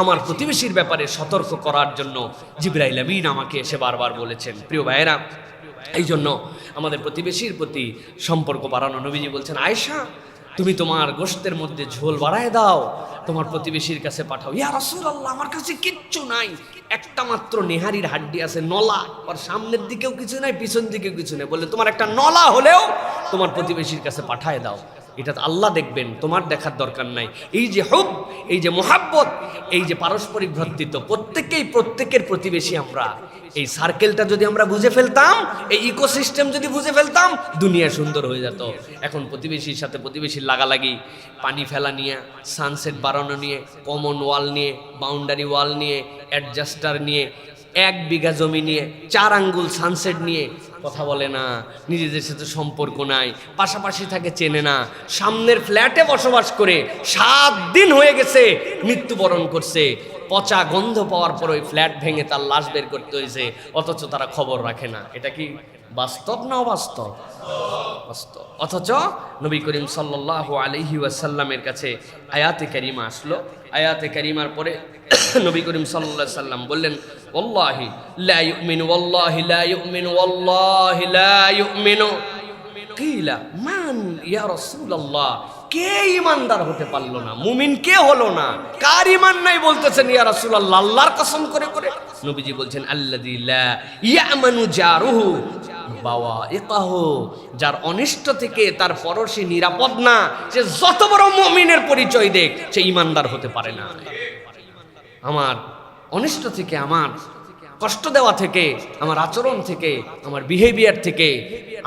আমার প্রতিবেশীর ব্যাপারে সতর্ক করার জন্য জিবরাইল আমিন আমাকে এসে বারবার বলেছেন। প্রিয় ভাইয়েরা, এই জন্য আমাদের প্রতিবেশীর প্রতি সম্পর্ক বাড়ানো। নবীজি বলছেন, আয়েশা, তুমি তোমার গোশতের মধ্যে ঝোল বাড়ায় দাও, তোমার প্রতিবেশীর কাছে পাঠাও। ইয়া রাসূলুল্লাহ, আমার কাছে কিচ্ছু নাই, একটা মাত্র নেহারির হাড্ডি আছে, নলা, আর সামনের দিকেও কিছু নাই, পিছন দিকেও কিছু নেই। বলে তোমার একটা নলা হলেও তোমার প্রতিবেশীর কাছে পাঠায় দাও। এটা তো আল্লাহ দেখবেন, তোমার দেখার দরকার নাই। এই যে হুব, এই যে মোহাব্বত, এই যে পারস্পরিক ভ্রাতৃত্ব, প্রত্যেকের প্রতিবেশী আমরা। এই সার্কেলটা যদি আমরা বুঝে ফেলতাম, এই ইকোসিস্টেম যদি বুঝে ফেলতাম, দুনিয়া সুন্দর হয়ে যেত। এখন প্রতিবেশীর সাথে প্রতিবেশীর লাগালাগি, পানি ফেলা নিয়ে, সানসেট বাড়ানো নিয়ে, কমন ওয়াল নিয়ে, বাউন্ডারি ওয়াল নিয়ে, অ্যাডজাস্টার নিয়ে, 1 বিঘা জমি নিয়ে, 4 আঙ্গুল সানসেট নিয়ে কথা বলে না, নিজেদের সাথে সম্পর্ক নাই, পাশাপাশি থাকে চেনে না, সামনের ফ্ল্যাটে বসবাস করে 7 দিন হয়ে গেছে মৃত্যুবরণ করছে, পচা গন্ধ পাওয়ার পর ওই ফ্ল্যাট ভেঙে তার লাশ বের করতে হয়েছে, অথচ তারা খবর রাখে না। এটা কি বাস্তব না অবাস্তব? বাস্তব। অথচ নবী করিম সাল্লাল্লাহু আলাইহি ওয়াসাল্লামের কাছে আয়াতে কারিমা আসলো। আয়াতে কারিমার পরে নবী করিম সাল্লাল্লাহু আলাইহি সাল্লাম বললেন, ওয়াল্লাহি লা ইউমিনু, ওয়াল্লাহি লা ইউমিনু, ওয়াল্লাহি লা ইউমিনু। কিলা মান ইয়া রাসূলুল্লাহ, কে ঈমানদার হতে পারলো না? মুমিন কে হলো না? কার ঈমান নাই বলতেছেন ইয়া রাসূলুল্লাহ আল্লাহর কসম করে করে? নবীজি বলছেন, আল্লাযী লা ইয়ামানু জারুহু বাওয়াইকাহু, যার অনিষ্ট থেকে তার পড়শি নিরাপদ না, সে যত বড় মুমিনের পরিচয় দেখ, সে ঈমানদার হতে পারে না। আমার অনিষ্ট থেকে, আমার কষ্ট দেওয়া থেকে, আমার আচরণ থেকে, আমার বিহেভিয়ার থেকে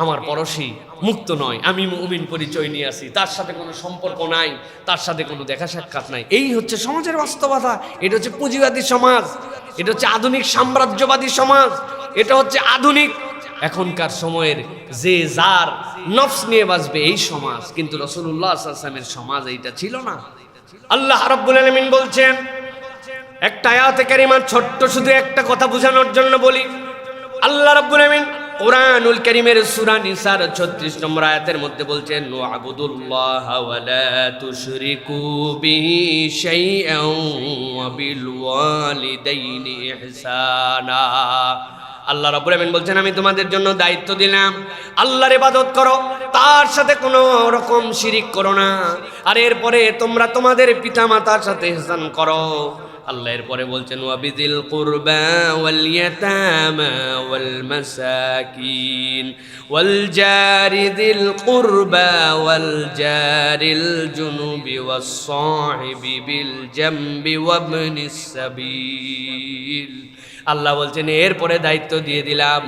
আমার পড়শি মুক্ত নয়। আমি মুমিন পরিচয় নিয়ে আসি, তার সাথে কোনো সম্পর্ক নাই, তার সাথে কোনো দেখা সাক্ষাৎ নাই। এই হচ্ছে সমাজের বাস্তবতা। এটা হচ্ছে পুঁজিবাদী সমাজ, এটা হচ্ছে আধুনিক সাম্রাজ্যবাদী সমাজ, এটা হচ্ছে আধুনিক এখনকার সময়ের যে যার নফস নিয়ে বাঁচবে এই সমাজ। কিন্তু রাসূলুল্লাহ সাল্লাল্লাহু আলাইহি ওয়াসাল্লামের সমাজ এইটা ছিল না। আল্লাহ রাব্বুল আলামিন বলছেন, একটা আয়াতে কারিমা ছোট্ট শুধু একটা কথা বোঝানোর জন্য বলি। আল্লাহ রাব্বুল আলামিন কুরআনুল কারীমের সূরা নিসার 36 নম্বর আয়াতের মধ্যে বলছেন, ওয়াবুদুল্লাহা ওয়া লা তুশরিকু বিহি শাইআন ওয়া বিল ওয়ালিদাইনি ইহসানা। আল্লাহ রাব্বুল আলামিন বলছেন, আমি তোমাদের জন্য দায়িত্ব দিলাম, আল্লাহর ইবাদত করো, তার সাথে কোনো রকম শিরিক করো না, আর এরপরে তোমরা তোমাদের পিতামাতার সাথে ইহসান করো। আল্লাহ এরপরে বলছেন, ওয়াবিদিল কুরবা ওয়াল ইয়াতামা ওয়াল মাসাকিন ওয়াল জারি দিল কুরবা ওয়াল জারিল জুনুবি ওয়াস সাহিবি বিল জামবি ওয়াবনিস সাবিল। আল্লাহ বলছেন এরপরে দায়িত্ব দিয়ে দিলাম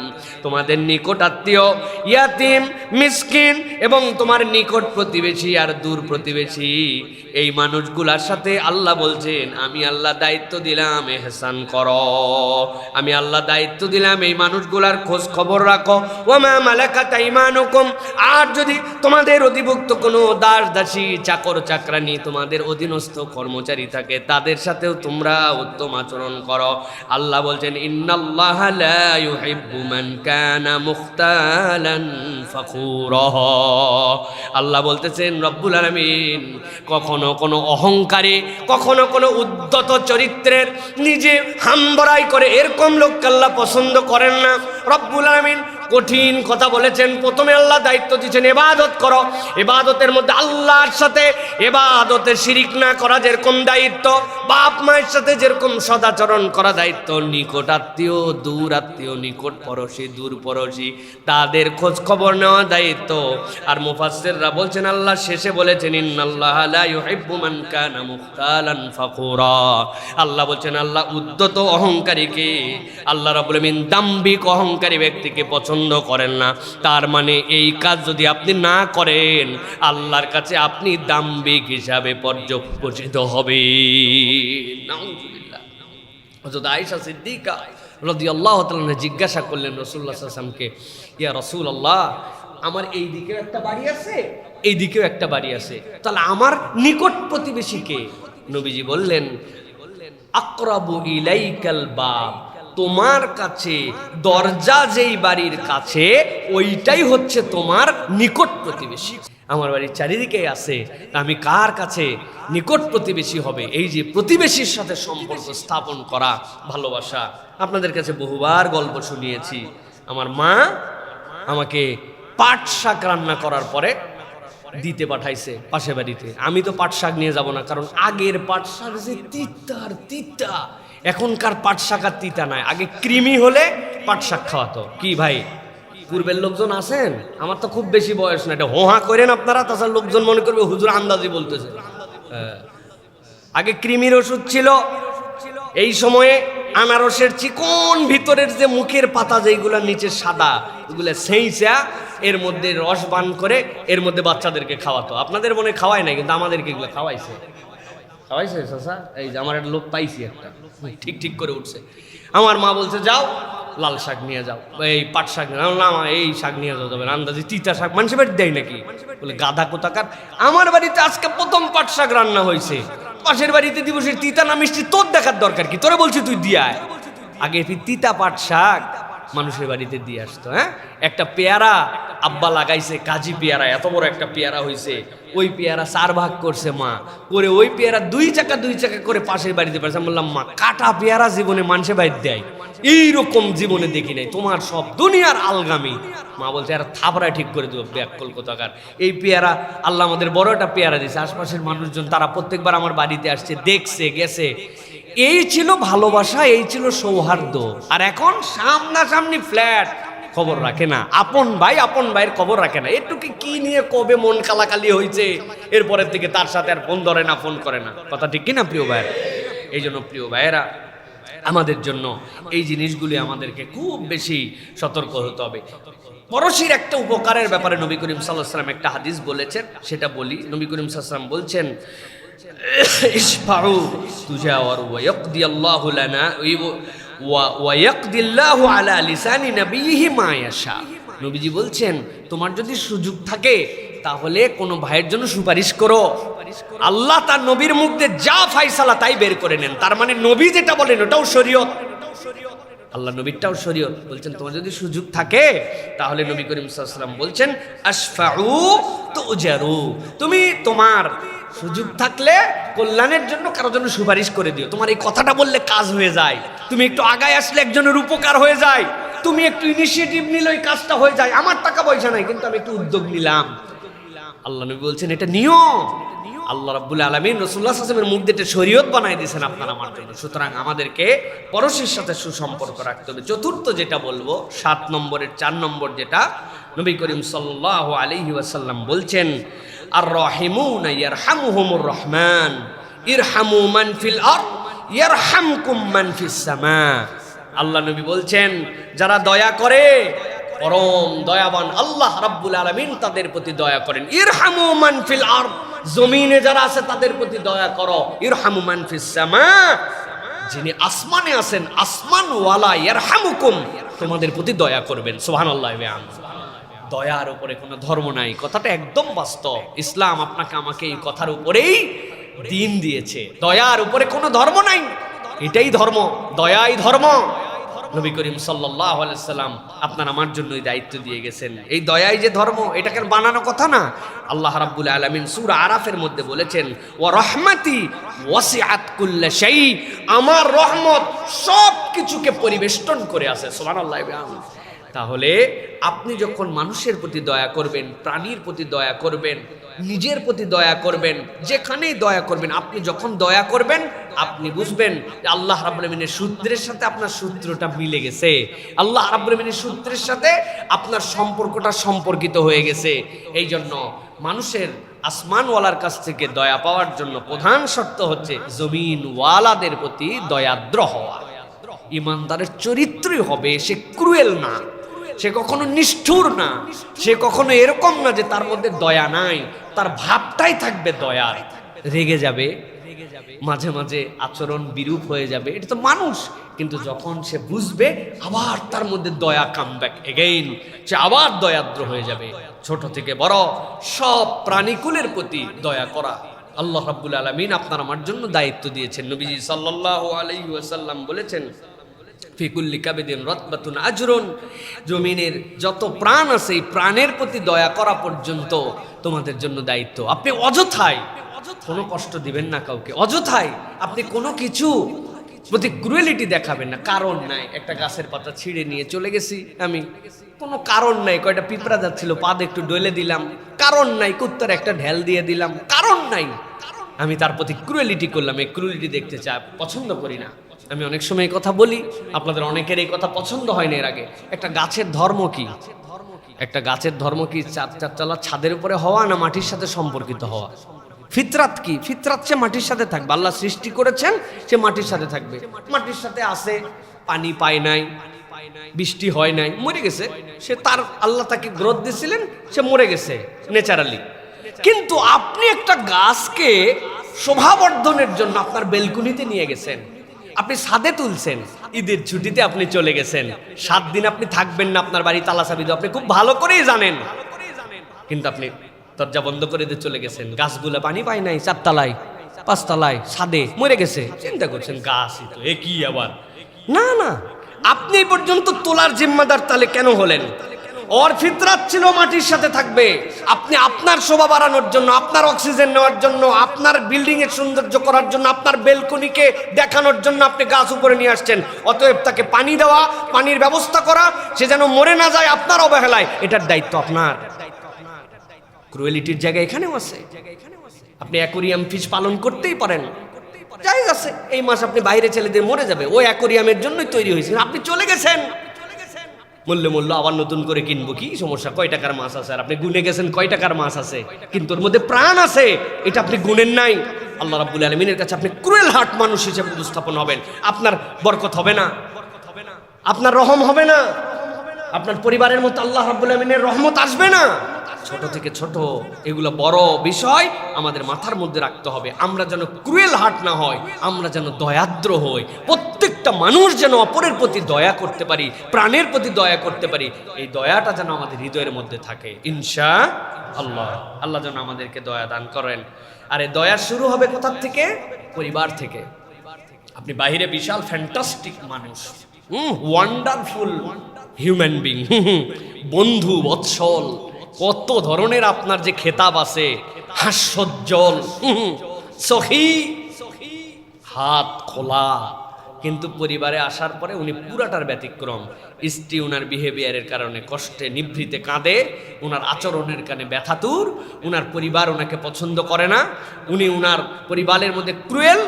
তোমাদের নিকট আত্মীয় ইয়াতিম মিসকিন এবং তোমার নিকট প্রতিবেশী আর দূর প্রতিবেশী এই মানুষগুলার সাথে আল্লাহ বলছেন আমি আল্লাহ দায়িত্ব দিলাম ইহসান করো, আমি আল্লাহ দায়িত্ব দিলাম এই মানুষগুলার খোঁজ খবর রাখো। ওয়া মা মালাকাত আইমানুকুম, আর যদি তোমাদের অধিভুক্ত কোনো দাস দাসী চাকর চাকরানি তোমাদের অধীনস্থ কর্মচারী থাকে তাদের সাথেও তোমরা উত্তম আচরণ করো। আল্লাহ বলছেন ইন্নাল্লাহা লা ইউহিব্বু মান কানা মুখতালান ফাখুরা। আল্লাহ বলতেছেন রব্বুল আলামিন কখনো কোনো অহংকারী কখনো কোনো উদ্ধত চরিত্রের নিজে হামবড়াই করে এরকম লোককে আল্লাহ পছন্দ করেন না। রব্বুল আলামিন কঠিন কথা বলেছেন। প্রথমে আল্লাহ দায়িত্ব দিচ্ছেন ইবাদত করো, ইবাদতের মধ্যে আল্লাহর সাথে ইবাদতে শিরিক না করা যেরকম দায়িত্ব, বাপ মায়ের সাথে যেরকম সদাচরণ করা দায়িত্ব, নিকট আত্মীয় দূর আত্মীয় নিকট পড়শি দূর পড়শি তাদের খোঁজ খবর নেওয়া দায়িত্ব। আর মুফাসসিররা বলছেন আল্লাহ শেষে বলেছেন ইন্নাল্লাহা লা ইউহিব্বু মান কানা মুখতালান ফাখুরা। আল্লাহ বলছেন আল্লাহ উদ্ধত অহংকারীকে, আল্লাহ রাব্বুল আলামিন দাম্ভিক অহংকারী ব্যক্তিকে পছন্দ করেন না। তার মানে এই কাজ যদি আপনি না করেন আল্লাহর কাছে আপনি দাম্ভিক হিসাবে পর্যবেক্ষিত হবে। নাউযুবিল্লাহ। হযরত আয়েশা সিদ্দিকা রাদিয়াল্লাহু তাআলা জিজ্ঞাসা করলেন রাসূলুল্লাহ সাল্লাল্লাহু আলাইহি ওয়াসাল্লামকে, ইয়া রাসূলুল্লাহ আমার এই দিকেও একটা বাড়ি আছে এই দিকেও একটা বাড়ি আছে, তাহলে আমার নিকট প্রতিবেশী কে? নবীজি বললেন আকরাবু ইলাইকাল বাব, তোমার কাছে দরজা যেই বাড়ির কাছে ওইটাই হচ্ছে তোমার নিকট প্রতিবেশী। আমার বাড়ির চারিদিকে আছে, আমি কার কাছে নিকট প্রতিবেশী হবে? এই যে প্রতিবেশীর সাথে সম্পর্ক স্থাপন করা, ভালোবাসা। আপনাদের কাছে বহুবার গল্প শুনিয়েছি। আমার মা আমাকে পাট শাক রান্না করার পরে দিতে পাঠাইছে পাশে বাড়িতে। আমি তো পাট শাক নিয়ে যাব না, কারণ আগের পাট শাক যে তিতার তিতা, এখনকার পাট শাক আর তিতা নাই। আগে কৃমি হলে পাট শাক খাওয়াতো। কি ভাই পূর্বের লোকজন আছেন? আমার তো খুব বেশি বয়স না, এটা হোহা করেন আপনারা, তাছাড়া লোকজন মনে করবে হুজুর আন্দাজি বলতেছে। আগে কৃমির ওষুধ ছিল। এই সময়ে আনারসের চিকন ভিতরের যে মুখের পাতা যেগুলো নিচে সাদা, ওগুলো সেইচা এর মধ্যে রস বান করে এর মধ্যে বাচ্চাদেরকে খাওয়াতো। আপনাদের মনে খাওয়ায় নাই, কিন্তু আমাদেরকে এগুলো খাওয়াইছে। খাওয়াইছে চাচা? এই যে আমার একটা লোক পাইছি, একটা ঠিক ঠিক করে উঠছে। আমার মা বলছে যাও লাল শাক নিয়ে যাও, এই পাট শাক নিয়ে যাও। না এই শাক নিয়ে যাওয়া যাবে না, আন্দাজি তিতা শাক মানুষের বাড়ি দেয় নাকি? বলে গাধা কোথাকার, আমার বাড়িতে আজকে প্রথম পাট শাক রান্না হয়েছে, পাশের বাড়িতে দিবসের তিতা না মিষ্টি তোর দেখার দরকার কি? তোরে বলছি তুই দিয়ে আয়। আগে তিতা পাট শাক মানুষের বাড়িতে দিয়ে আসতো। হ্যাঁ, একটা পেয়ারা আব্বা লাগাইছে, কাজী পেয়ারা, এত বড় একটা পেয়ারা হয়েছে। ওই পেয়ারা 4 ভাগ করছে মা করে, ওই পেয়ারা 2 চাকা করে পাশের বাড়িতে পারছে। আমি বললাম মা কাটা পেয়ারা জীবনে মানুষের বাড়িতে দেয় এইরকম জীবনে দেখি নাই, তোমার সব দুনিয়ার আলগামি। মা বলছে আর থাপড়া ঠিক করে দেবো ব্যাকল কোথাকার। এই পেয়ারা আল্লাহ আমাদের বড় একটা পেয়ারা দিয়েছে। আশপাশের মানুষজন তারা প্রত্যেকবার আমার বাড়িতে আসছে, দেখছে গেছে। এই ছিল ভালোবাসা, এই ছিল সৌহার্দ্য। আর এখন সামনাসামনি ফ্ল্যাট, খবর রাখে না। আপন ভাইয়ের খবর রাখে না। এটুকু কি নিয়ে কবে মন কালাকালি হয়েছে, এরপরের থেকে তার সাথে আর ফোন ধরে না, ফোন করে না। কথা ঠিক কিনা প্রিয় ভাইয়েরা? এই জন্য প্রিয় ভাইয়েরা আমাদের জন্য এই জিনিসগুলি আমাদেরকে খুব বেশি সতর্ক হতে হবে। পরশির একটা উপকারের ব্যাপারে নবী করিম সাল্লাল্লাহু আলাইহি ওয়াসাল্লাম একটা হাদিস বলেছেন, সেটা বলি। নবী করিম সাল্লাল্লাহু আলাইহি ওয়াসাল্লাম বলছেন ইশফাউ তুজাওয়ারু ওয়া ইয়াকদি আল্লাহু লানা ওয়া ইয়াকদি আল্লাহু আলা লিসানি নবিয়িহি মা ইয়াশা। নবীজি বলছেন তোমার যদি সুযোগ থাকে তাহলে কোনো ভাইয়ের জন্য সুপারিশ করো, আল্লাহ তার নবীর মুখ দিয়ে যা ফায়সালা তাই বের করে নেন। তার মানে নবী যেটা বলেন ওটাও শরীয়ত, আল্লাহ নবীরটাও শরীয়ত। বলছেন তোমার যদি সুযোগ থাকে তাহলে নবী করিম সাল্লাল্লাহু আলাইহি ওয়াসাল্লাম বলছেন আশফাউ তুজারু, তুমি তোমার সুযোগ থাকলে কল্যাণের জন্য কারোর জন্য সুপারিশ করে দিও। তোমার এই কথাটা বললে কাজ হয়ে যায়, তুমি একটু আগায় আসলে একজনের উপকার হয়ে যায়, তুমি একটু ইনিশিয়েটিভ নিলে ওই কাজটা হয়ে যায়। আমার টাকা পয়সা নাই কিন্তু আমি একটু উদ্যোগ নিলাম। আল্লাহ নবী বলছেন এটা নিয়ম। আল্লাহ রাব্বুল আলামিন রাসূলুল্লাহ সাল্লাল্লাহু আলাইহি ওয়াসাল্লামের মুখ দিয়ে শরীয়ত বানাই দিয়েছেন আপনার আমার জন্য। সুতরাং আমাদেরকে পরশের সাথে সুসম্পর্ক রাখতে হবে। চতুর্থ যেটা বলবো, 7 নম্বরের 4 নম্বর যেটা, নবী করিম সাল্লাল্লাহু আলাইহি ওয়াসাল্লাম বলছেন আর রাহিমুনা ইয়ারহামুহুমুর রহমান ইরহামু মান ফিল আরদ ইয়ারহামকুম মান ফিস সামা। আল্লাহ নবী বলছেন, যারা দয়া করে পরম দয়াবান আল্লাহ রাব্বুল আলামিন তাদের প্রতি দয়া করেন। ইরহামু মান ফিল আরদ, জমিনে যারা আছে তাদের প্রতি দয়া করো। ইরহামু মান ফিস সামা, যিনি আসমানে আছেন আসমান ওয়ালা ইয়ারহামুকুম, তোমাদের প্রতি দয়া করবেন। সুবহানাল্লাহ। দয়ার উপরে কোনো ধর্ম নাই, কথাটা একদম বাস্তব। ইসলাম আপনাকে আমাকে এই কথার উপরেই দিন দিয়েছে, দয়ার উপরে কোনো ধর্ম নাই, এটাই ধর্ম, দয়াই ধর্ম। নবী করিম সাল্লাল্লাহু আলাইহি সাল্লাম আপনার আমার জন্যই দায়িত্ব দিয়ে গেছেন। এই দয়াই যে ধর্ম, এটাকে বানানো কথা না। আল্লাহ রাব্বুল আলামিন সূরা আরাফের মধ্যে বলেছেন, ওয়া রাহমাতি ওয়াসিআত কুল্লা শাই, আমার রহমত সব কিছুকে পরিবেষ্টন করে আছে। সুবহানাল্লাহ। তাহলে আপনি যখন মানুষের প্রতি দয়া করবেন, প্রাণীর প্রতি দয়া করবেন, নিজের প্রতি দয়া করবেন, যেখানেই দয়া করবেন, আপনি যখন দয়া করবেন আপনি বুঝবেন যে আল্লাহ রাব্বুল আলামিনের সূত্রের সাথে আপনার সূত্রটা মিলে গেছে, আল্লাহ রাব্বুল আলামিনের সূত্রের সাথে আপনার সম্পর্কটা সম্পর্কিত হয়ে গেছে। এই জন্য মানুষের আসমানওয়ালার কাছ থেকে দয়া পাওয়ার জন্য প্রধান শর্ত হচ্ছে জমিনওয়ালাদের প্রতি দয়াদ্র হওয়া। ইমানদারের চরিত্রই হবে সে ক্রুয়েল না, সে কখনো নিষ্ঠুর না, সে কখনো এরকম না যে তার মধ্যে দয়া নাই, তার ভাবটাই থাকবে দয়ার। রেগে যাবে, মাঝে মাঝে আচরণ বিরূপ হয়ে যাবে, এটা তো মানুষ, কিন্তু যখন সে বুঝবে আবার তার মধ্যে দয়া কাম ব্যাক এগেইন, সে আবার দয়াদ্র হয়ে যাবে। ছোট থেকে বড় সব প্রাণীকুলের প্রতি দয়া করা আল্লাহ রাব্বুল আলামিন আপনার আমার জন্য দায়িত্ব দিয়েছেন। নবীজি সাল্লাল্লাহু আলাইহি ওয়াসাল্লাম বলেছেন, ফি কুল্লি কাবিদিন রাতবাতুন আজরুন, জমিনের যত প্রাণ আছে এই প্রাণের প্রতি দয়া করা পর্যন্ত তোমাদের জন্য দায়িত্ব। আপনি অযথায় কোনো কষ্ট দিবেন না কাউকে, অযথায় আপনি কোনো কিছু প্রতি ক্রুয়েলিটি দেখাবেন না, কারণ নাই। একটা গাছের পাতা ছিঁড়ে নিয়ে চলে গেছি আমি, কোনো কারণ নাই। কয়টা পিঁপড়া যাচ্ছিল, পাদ একটু ডলে দিলাম, কারণ নাই। কুত্তার একটা ঢেল দিয়ে দিলাম, কারণ নাই। আমি তার প্রতি ক্রুয়েলিটি করলাম, এই ক্রুয়েলিটি দেখতে চাই, পছন্দ করি না। আমি অনেক সময় কথা বলি, আপনাদের অনেকের এই কথা পছন্দ হয় না। এর আগে একটা গাছের ধর্ম কি? একটা গাছের ধর্ম কি চারতলা ছাদের উপরে হওয়া না মাটির সাথে সম্পর্কিত হওয়া? ফিতরাত কি? ফিতরাত সে মাটির সাথে থাকবে, আল্লাহ সৃষ্টি করেছেন সে মাটির সাথে থাকবে। মাটির সাথে আসে, পানি পায় নাই, বৃষ্টি হয় নাই, মরে গেছে সে, তার আল্লাহ তাকে গ্রোথ দিয়েছিলেন, সে মরে গেছে ন্যাচারালি। কিন্তু আপনি একটা গাছকে শোভাবর্ধনের জন্য আপনার বেলকুনিতে নিয়ে গেছেন, আপনি ছাদে তুলছেন, ঈদের ছুটিতে আপনি চলে গেছেন, 7 দিন আপনি থাকবেন না, আপনার বাড়ি তালা চাবি দেওয়া, আপনি খুব ভালো করেই জানেন, কিন্তু আপনি দরজা বন্ধ করে দিয়ে চলে গেছেন। গাছগুলো পানি পায় নাই, 4 তলায় 5 তলায় ছাদে মরে গেছে। চিন্তা করছেন গাছই তো, এ কি আবার? না না, আপনি এই পর্যন্ত তোলার জিম্মাদার তাহলে কেন হলেন? ওর ফিতরাত ছিল মাটির সাথে থাকবে। আপনি আপনার শোভা বাড়ানোর জন্য, আপনার অক্সিজেন নেওয়ার জন্য, আপনার বিল্ডিং এর সৌন্দর্য করার জন্য, আপনার বেলকনিকে দেখানোর জন্য আপনি গাছ উপরে নিয়ে আসছেন। অতএব তাকে পানি দেওয়া, পানির ব্যবস্থা করা, সে যেন মরে না যায় আপনার অবহেলায়, এটার দায়িত্ব আপনার। ক্রুয়েলিটির জায়গা এখানেও আছে। আপনি অ্যাকোরিয়াম ফিশ পালন করতেই পারেন, জায়েজ আছে। এই মাছ আপনি বাইরে ছেলে দিয়ে মরে যাবে, ওই অ্যাকোরিয়ামের জন্যই তৈরি হয়েছে, আপনি চলে গেছেন। মূল্য আবার নতুন করে কিনবো, কি সমস্যা? কয় টাকার মাছ আছে, আর আপনি গুনে গেছেন কয় টাকার মাছ আছে, কিন্তু ওর মধ্যে প্রাণ আছে, এটা আপনি গুনেন নাই। আল্লাহ রাব্বুল আলামিনের কাছে আপনি ক্রুয়েল হার্ট মানুষ হিসেবে উপস্থাপন হবেন, আপনার বরকত হবে না, আপনার রহম হবে না, আপনার পরিবারের মতো আল্লাহ রাব্বুল আলামিনের রহমত আসবে না। ছোট থেকে ছোট এগুলো বড় বিষয় আমাদের মাথার মধ্যে রাখতে হবে। আমরা যেন ক্রুয়েল হার্ট না হয়, আমরা যেন দয়াদ্র হই। প্রত্যেকটা মানুষ যেন অপরের প্রতি দয়া করতে পারি, প্রাণের প্রতি দয়া করতে পারি, এই দয়াটা যেন আমাদের হৃদয়ের মধ্যে থাকে ইনশাআল্লাহ। আল্লাহ যেন আমাদেরকে দয়া দান করেন। আর এই দয়া শুরু হবে কোথা থেকে? পরিবার থেকে। আপনি বাইরে বিশাল ফ্যান্টাস্টিক মানুষ, ওয়ান্ডারফুল হিউম্যান বিং, বন্ধু বৎসল, কত ধরনের আপনার যে খেতাব আছে, হাস্যোজ্জ্বল, সখী, হাত খোলা, কিন্তু পরিবারে আসার পরে উনি পুরাটার ব্যতিক্রম। স্ত্রী উনার বিহেভিয়ারের কারণে কষ্টে নিভৃতে কাঁদে, উনার আচরণের কারণে ব্যথাতুর, উনার পরিবার ওনাকে পছন্দ করে না, উনি উনার পরিবারের মধ্যে ক্রুয়েল,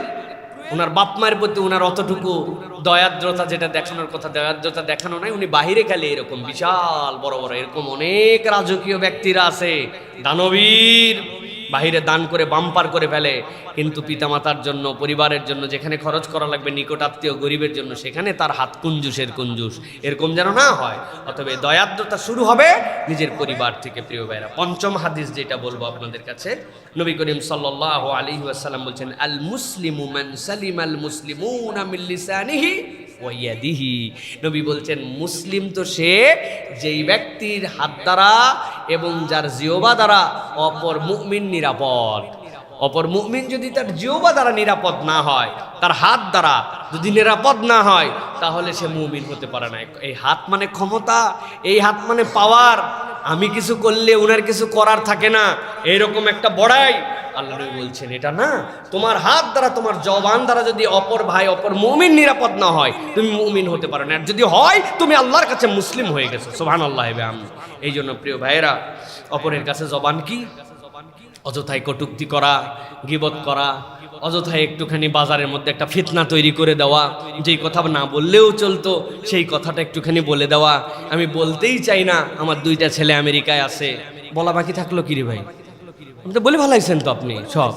উনার বাপ মায়ের প্রতি উনার অতটুকু দয়াদ্রতা যেটা দেখানোর কথা, দয়াদ্রতা দেখানো নাই। উনি বাহিরে খালি এরকম বিশাল বড় বড়, এরকম অনেক রাজকীয় ব্যক্তিরা আছে, দানবীর, বাহিরে দান করে বাম্পার করে ফেলে, কিন্তু পিতামাতার জন্য, পরিবারের জন্য যেখানে খরচ করা লাগবে, নিকট আত্মীয় গরিবের জন্য, সেখানে তার হাত কুঞ্জুসের কুঞ্জুস। এরকম যেন না হয়। অতএব দয়াদ্রতা শুরু হবে নিজের পরিবার থেকে। প্রিয় ভাইরা, পঞ্চম হাদিস যেটা বলবো আপনাদের কাছে, নবী করিম সাল্লাল্লাহু আলাইহি ওয়াসাল্লাম বলছেন, আল মুসলিমু মান সালিমাল মুসলিমুনা মিন লিসানিহি ওয়া ইয়াদিহি। নবী বলছেন, মুসলিম তো সে যেই ব্যক্তির হাত দ্বারা এবং যার জিহ্বা দ্বারা অপর মুমিন নিরাপদ। অপর মুমিন যদি তার জিহ্বা দ্বারা নিরাপদ না হয়, তার হাত দ্বারা যদি নিরাপদ না হয়, তাহলে সে মুমিন হতে পারে না। এই হাত মানে ক্ষমতা, এই হাত মানে পাওয়ার। আমি কিছু করলে উনার কিছু করার থাকে না, এইরকম একটা বড়াই। আল্লাহ নবী বলছেন এটা না। তোমার হাত দ্বারা, তোমার জবান দ্বারা যদি অপর ভাই, অপর মুমিন নিরাপদ না হয়, তুমি মুমিন হতে পারো না। আর যদি হয়, তুমি আল্লাহর কাছে মুসলিম হয়ে গেছো। সুবহানাল্লাহ। এই জন্য প্রিয় ভাইয়েরা, অপরের কাছে জবান কি? অযথায় কটূক্তি করা, গীবত করা, অযথায় একটুখানি বাজারের মধ্যে একটা ফিতনা তৈরি করে দেওয়া, যেই কথা না বললেও চলতো সেই কথাটা একটুখানি বলে দেওয়া। আমি বলতেই চাই না, আমার 2টা ছেলে আমেরিকায় আছে, বলা বাকি থাকলো কি রে ভাই? আপনি তো বলে ভালাইছেন তো, আপনি সব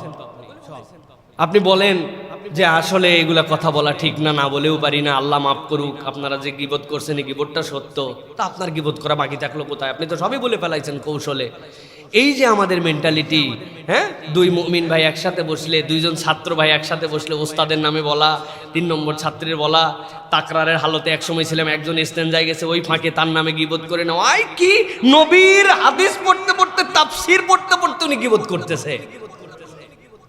আপনি বলেন যে আসলে এগুলা কথা বলা ঠিক না, না বলেও পারি না, আল্লাহ মাফ করুক, আপনারা যে গীবত করছেন এই গীবতটা সত্য, তা আপনার গীবত করা বাকি থাকলো কোথায়? আপনি তো সবই বলে ফেলাইছেন কৌশলে। এই যে আমাদের মেন্টালিটি, হ্যাঁ, 2 মুমিন ভাই একসাথে বসলে, 2জন ছাত্র ভাই একসাথে বসলে ওস্তাদের নামে বলা, 3 নম্বর ছাত্রের বলা, তাকরারের হালতে একসময় ছিলাম, একজন ইস্তেনজায় গেছে, ওই ফাঁকে তার নামে গীবত করে নেওয়া। আই কি নবীর হাদিস পড়তে পড়তে, তাফসীর পড়তে পড়তে উনি গীবত করতেছে।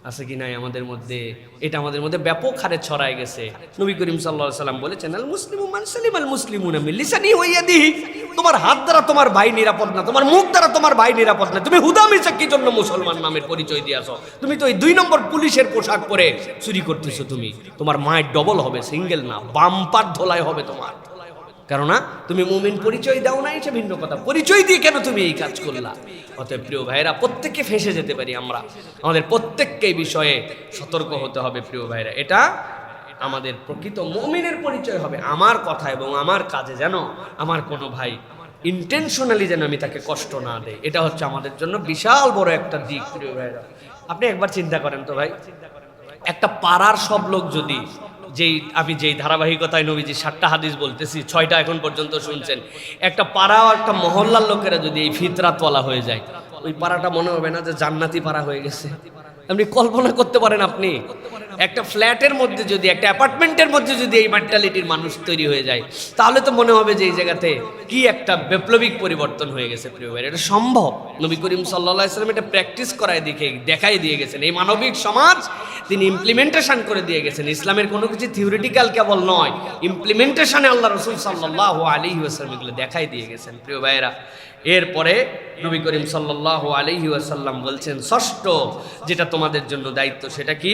আছে কি নাই আমাদের মধ্যে? এটা আমাদের মধ্যে ব্যাপক হারে ছড়ায় গেছে। নবী করিম সাল্লাল্লাহু আলাইহি ওয়াসাল্লাম বলেছেন, আল মুসলিমু মান সালিমাল মুসলিমুনা মিন লিসানিহি ওয়া ইয়াদিহি। তোমার হাত দ্বারা তোমার ভাই নিরাপদ না, তোমার মুখ দ্বারা তোমার ভাই নিরাপদ না। তুমি হুদামিসা কি জন্য মুসলমান নামের পরিচয় দিয়েছো? তুমি তো এই 2 নম্বর পুলিশের পোশাক পরে চুরি করতেছো। তোমার মায়ের ডবল হবে, সিঙ্গেল না, বাম্পার ধোলাই হবে তোমার। কেননা তুমি মুমিন পরিচয় দাও নাই, সে ভিন্ন কথা। পরিচয় দিয়ে কেন তুমি এই কাজ করলা? অতএব প্রিয় ভাইরা, প্রত্যেককে ফেঁসে যেতে পারি আমরা। আমাদের প্রত্যেককে এই বিষয়ে সতর্ক হতে হবে প্রিয় ভাইরা। এটা আমাদের প্রকৃত মুমিনের পরিচয় হবে। আমার কথা এবং আমার কাজে যেন আমার কোনো ভাই ইন্টেনশনালি যেন আমি তাকে কষ্ট না দেই, এটা হচ্ছে আমাদের জন্য বিশাল বড় একটা দিক প্রিয় ভাইরা। আপনি একবার চিন্তা করেন তো ভাই, একটা পাড়ার সব লোক যদি, আমি যেই ধারাবাহিকতায় নবীজি 7টা হাদিস বলতেছি, 6টা এখন পর্যন্ত শুনছেন, একটা পাড়া, একটা মহল্লার লোকেরা যদি এই ফিতরাতওয়ালা হয়ে যায়, ওই পাড়াটা মনে হবে না যে জান্নাতি পাড়া হয়ে গেছে? আপনি কল্পনা করতে পারেন, আপনি একটা ফ্ল্যাটের মধ্যে যদি, একটা অ্যাপার্টমেন্টের মধ্যে যদি এই মেন্টালিটির মানুষ তৈরি হয়ে যায়, তাহলে তো মনে হবে যে এই জায়গাতে কি একটা বৈপ্লবিক পরিবর্তন হয়ে গেছে প্রিয় ভাই। এটা সম্ভব। নবী করিম সাল্লাল্লাহু আলাইহি ওয়াসাল্লাম এটা প্র্যাকটিস করায় দেখাই দিয়ে গেছেন। এই মানবিক সমাজ তিনি ইমপ্লিমেন্টেশন করে দিয়ে গেছেন। ইসলামের কোনো কিছু থিওরিটিক্যাল কেবল নয়, ইমপ্লিমেন্টেশনে আল্লাহ রাসূল সাল্লাল্লাহু আলাইহি ওয়াসাল্লাম এগুলো দেখাই দিয়ে গেছেন প্রিয় ভাইরা। এরপরে নবী করিম সাল্লাল্লাহু আলাইহি ওয়াসাল্লাম বলছেন, ষষ্ঠ যেটা তোমাদের জন্য দায়িত্ব, সেটা কি?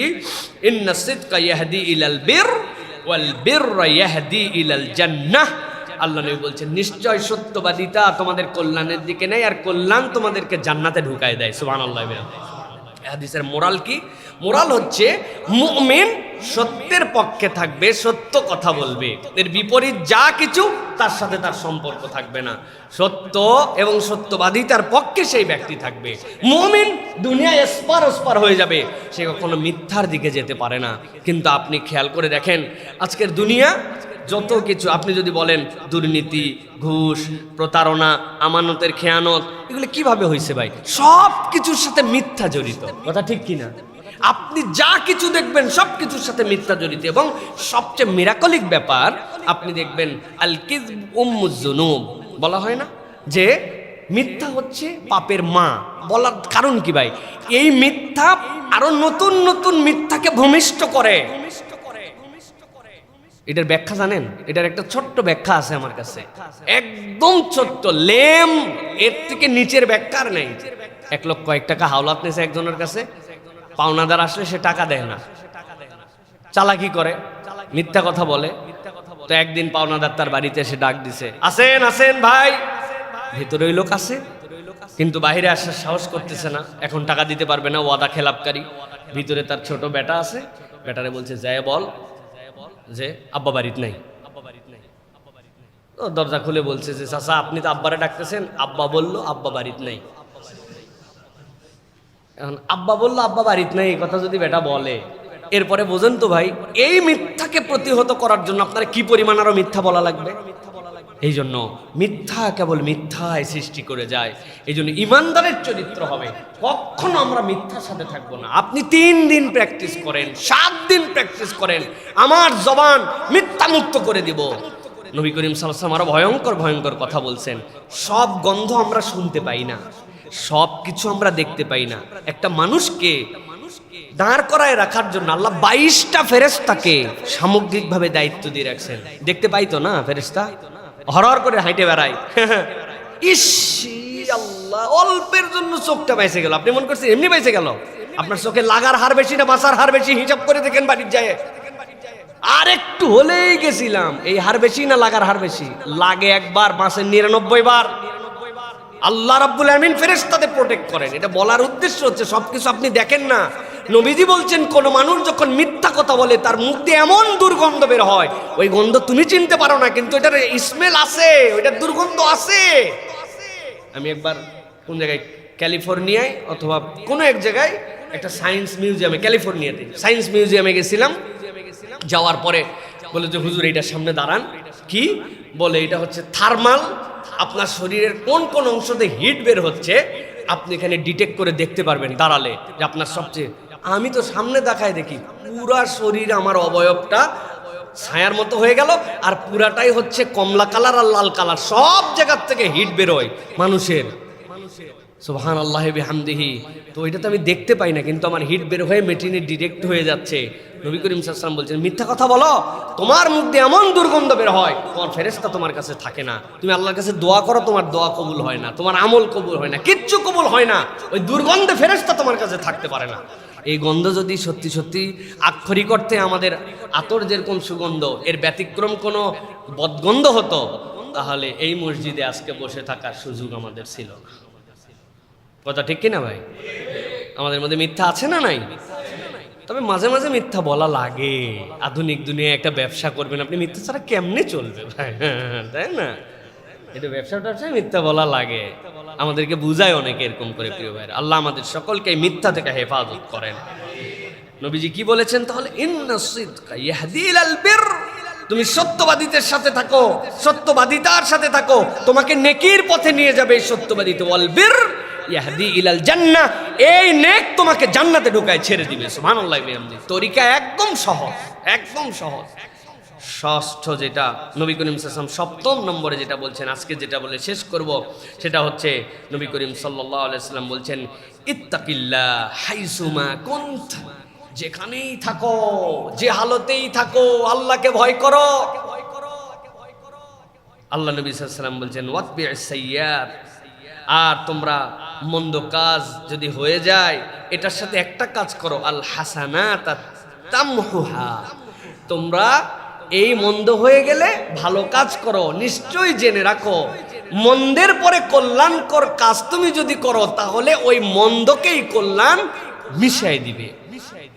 ইন্নাস সিদকা ইয়াহদি ইলাল বির ওয়াল বিররা ইয়াহদি ইলাল জান্নাহ। আল্লাহ নবী বলছেন, নিশ্চয় সত্যবাদিতা তোমাদের কল্যাণের দিকে নেয়, আর কল্যাণ তোমাদেরকে জান্নাতে ঢুকায় দেয়। সুবহানাল্লাহ। হাদিসের মোরাল কি? মোরাল হচ্ছে মুমিন সত্যের পক্ষে থাকবে, সত্য কথা বলবে, এর বিপরীত যা কিছু তার সাথে তার সম্পর্ক থাকবে না। সত্য এবং সত্যবাদিতার পক্ষে সেই ব্যক্তি থাকবে। মুমিন দুনিয়ায় এসপার ওসপার হয়ে যাবে, সে কখনো মিথ্যার দিকে যেতে পারে না। কিন্তু আপনি খেয়াল করে দেখেন, আজকের দুনিয়া যত কিছু, আপনি যদি বলেন দুর্নীতি, ঘুষ, প্রতারণা, আমানতের খেয়ানত, এগুলো কিভাবে হয়েছে ভাই? সব কিছুর সাথে মিথ্যা জড়িত, কথা ঠিক কিনা? আপনি যা কিছু দেখবেন সব কিছুর সাথে মিথ্যা জড়িত। এবং সবচেয়ে মিরাকলিক ব্যাপার, আপনি দেখবেন আল কিযব উম্মুজ যুনুব, বলা হয় না যে মিথ্যা হচ্ছে পাপের মা। বলার কারণ কি ভাই? এই মিথ্যা আরো নতুন নতুন মিথ্যাকে ভূমিষ্ঠ করে। এটার ব্যাখ্যা জানেন? এটার একটা ছোট্ট ব্যাখ্যা আছে আমার কাছে, একদম ছোট্ট, লেম, এর থেকে নিচের ব্যাখ্যা আর নাই। 1 লক্ষ কয়েক টাকা হাওলাত নিয়েছে একজনের কাছে, পাওনাদার আসলে সে টাকা দেয় না, চালাকি করে, মিথ্যা কথা বলে। তো একদিন পাওনাদার তার বাড়িতে এসে ডাক দিছে, আসেন আসেন ভাই। ভিতরে ওই লোক আছে, কিন্তু বাইরে আসার সাহস করতেছে না, এখন টাকা দিতে পারবে না, ওয়াদা খেলাপকারী। ভিতরে তার ছোট বেটা আছে, বেটারে বলছে, যায় বল যে আব্বা বাড়িতে নাই। দরজা খুলে বলছে যে চাচা আপনি তো আব্বারে ডাকতেছেন। আব্বা বলল আব্বা বাড়িতে নাই। এখন আব্বা বললো আব্বা বাড়িতে নাই, এই কথা যদি বেটা বলে, এরপরে বোঝেন তো ভাই এই মিথ্যাকে প্রতিহত করার জন্য আপনার কি পরিমাণ আরো মিথ্যা বলা লাগবে। এই জন্য মিথ্যা কেবল মিথ্যায় সৃষ্টি করে যায়। এই জন্য ইমানদারের চরিত্র হবে, কখনো আমরা মিথ্যার সাথে থাকবো না। আপনি 3 দিন প্র্যাকটিস করেন, 7 দিন প্র্যাকটিস করেন, আমার জবান মিথ্যা মুক্ত করে দিব। নবী করিম সাল্লাল্লাহু আলাইহি ওয়াসাল্লাম আরো ভয়ঙ্কর ভয়ঙ্কর কথা বলছেন। সব গন্ধ আমরা শুনতে পাই না, সব কিছু আমরা দেখতে পাই না। একটা মানুষকে দাঁড় করায় রাখার জন্য আল্লাহ 22টা ফেরেশতাকে সামগ্রিকভাবে দায়িত্ব দিয়ে রাখছেন। দেখতে পাই তো না ফেরেশতা হরহর করে হাঁটে বেড়ায়। ইস আল্লাহ, অল্পের জন্য চোখটা বেঁচে গেল। আপনি মনে করছেন এমনি বেঁচে গেল? আপনার চোখে লাগার হার বেশি না বাঁচার হার বেশি? হিসাব করে দেখেন বাড়ির যায়। আর একটু হলেই গেছিলাম, এই হার বেশি না লাগার হার বেশি? লাগে একবার, বাঁচেন 99 বার। আল্লাহ রাব্বুল আমিন ফেরেশতাদের প্রোটেক্ট করেন। এটা বলার উদ্দেশ্য হচ্ছে সবকিছু আপনি দেখেন না। নবীজি বলছেন কোন মানুষ যখন মিথ্যা কথা বলে তার মুখ দিয়ে এমন দুর্গন্ধ বের হয়, ওই গন্ধ তুমি চিনতে পারো না, কিন্তু এটার স্মেল আছে, ওইটার দুর্গন্ধ আছে। আমি একবার কোন জায়গায় ক্যালিফোর্নিয়ায় অথবা কোনো এক জায়গায় একটা সায়েন্স মিউজিয়ামে, ক্যালিফোর্নিয়াতে সায়েন্স মিউজিয়ামে গেছিলাম। যাওয়ার পরে বলে যে হুজুর এইটার সামনে দাঁড়ান। কি বলে? এটা হচ্ছে থার্মাল, আপনার শরীরের কোন কোন অংশতে হিট বের হচ্ছে আপনি এখানে ডিটেক্ট করে দেখতে পারবেন দাঁড়ালে, যে আপনার সবচেয়ে। আমি তো সামনে দেখায় দেখি পুরা শরীর আমার অবয়বটা ছায়ার মতো হয়ে গেল, আর পুরাটাই হচ্ছে কমলা কালার আর লাল কালার, সব জায়গার থেকে হিট বেরোয় মানুষের। সুবহানাল্লাহি বিহামদিহি। তো এটা তো আমি দেখতে পাই না, কিন্তু আমার হিট বের হয়ে মেটিনে ডিটেক্ট হয়ে যাচ্ছে। নবী করিম সাল্লাল্লাহু আলাইহি ওয়াসাল্লাম বলছেন মিথ্যা কথা বলো, তোমার মুখ দিয়ে এমন দুর্গন্ধ বের হয় তোমার ফেরেশতা তোমার কাছে থাকে না। তুমি আল্লাহর কাছে দোয়া করো, তোমার দোয়া কবুল হয় না, তোমার আমল কবুল হয় না, কিচ্ছু কবুল হয় না। ওই দুর্গন্ধে ফেরেশতা তোমার কাছে থাকতে পারে না। এই গন্ধ যদি সত্যি সত্যি আক্ষরিক অর্থে আমাদের আতর যেরকম সুগন্ধ, এর ব্যতিক্রম কোনো বদগন্ধ হতো, তাহলে এই মসজিদে আজকে বসে থাকার সুযোগ আমাদের ছিল না। কথা ঠিক কিনা ভাই? আমাদের মধ্যে মিথ্যা আছে না নাই? তবে মাঝে মাঝে মিথ্যা বলা লাগে। আধুনিক দুনিয়ায় একটা ব্যবসা করবেন আপনি, মিথ্যা ছাড়া কেমনে চলবে ভাই? তাই না? এটা ব্যবসাটা মিথ্যা বলা লাগে। আমাদেরকে বুঝায় অনেকে এরকম করে। প্রিয় ভাইরা, আল্লাহ আমাদের সকলকে মিথ্যা থেকে হেফাজত করেন। নবীজি কি বলেছেন তাহলে? ইন্নাস সিদকা ইয়াহদি ইলাল বির। তুমি সত্যবাদীদের সাথে থাকো, সত্যবাদিতার সাথে থাকো, তোমাকে নেকির পথে নিয়ে যাবে এই সত্যবাদিতা। ওয়াল বির ইয়াহদি ইলাল জান্নাহ, এই নেক তোমাকে জান্নাতে ঢোকায় ছেড়ে দিবে। সুবহানাল্লাহি ওয়া বিহামদিহি। তরিকা একদম সহজ, একদম সহজ। ষষ্ঠ যেটা নবী করিম সাল্লাল্লাহু আলাইহি ওয়াসাল্লাম 7 নম্বরে যেটা বলছেন, আজকে যেটা বলে শেষ করব, সেটা হচ্ছে নবী করিম সাল্লাল্লাহু আলাইহি ওয়াসাল্লাম বলছেন ইত্তাকিল্লাহ হাইসুমা কুনত। যেখানেই থাকো, যে হালতেই থাকো, আল্লাহকে ভয় করো। আল্লাহ নবী সাল্লাল্লাহু আলাইহি ওয়াসাল্লাম বলছেন ওয়াতবি'স সাইয়্যাত। আর তোমরা মন্দ কাজ যদি হয়ে যায়, এটার সাথে একটা কাজ করো, আল হাসানাত তামহুহা। তোমরা এই মন্দ হয়ে গেলে ভালো কাজ করো। নিশ্চয়ই জেনে রাখো, মন্দের পরে কল্যাণকর কাজ তুমি যদি করো, তাহলে ওই মন্দকেই কল্যাণ মিশাই দিবে।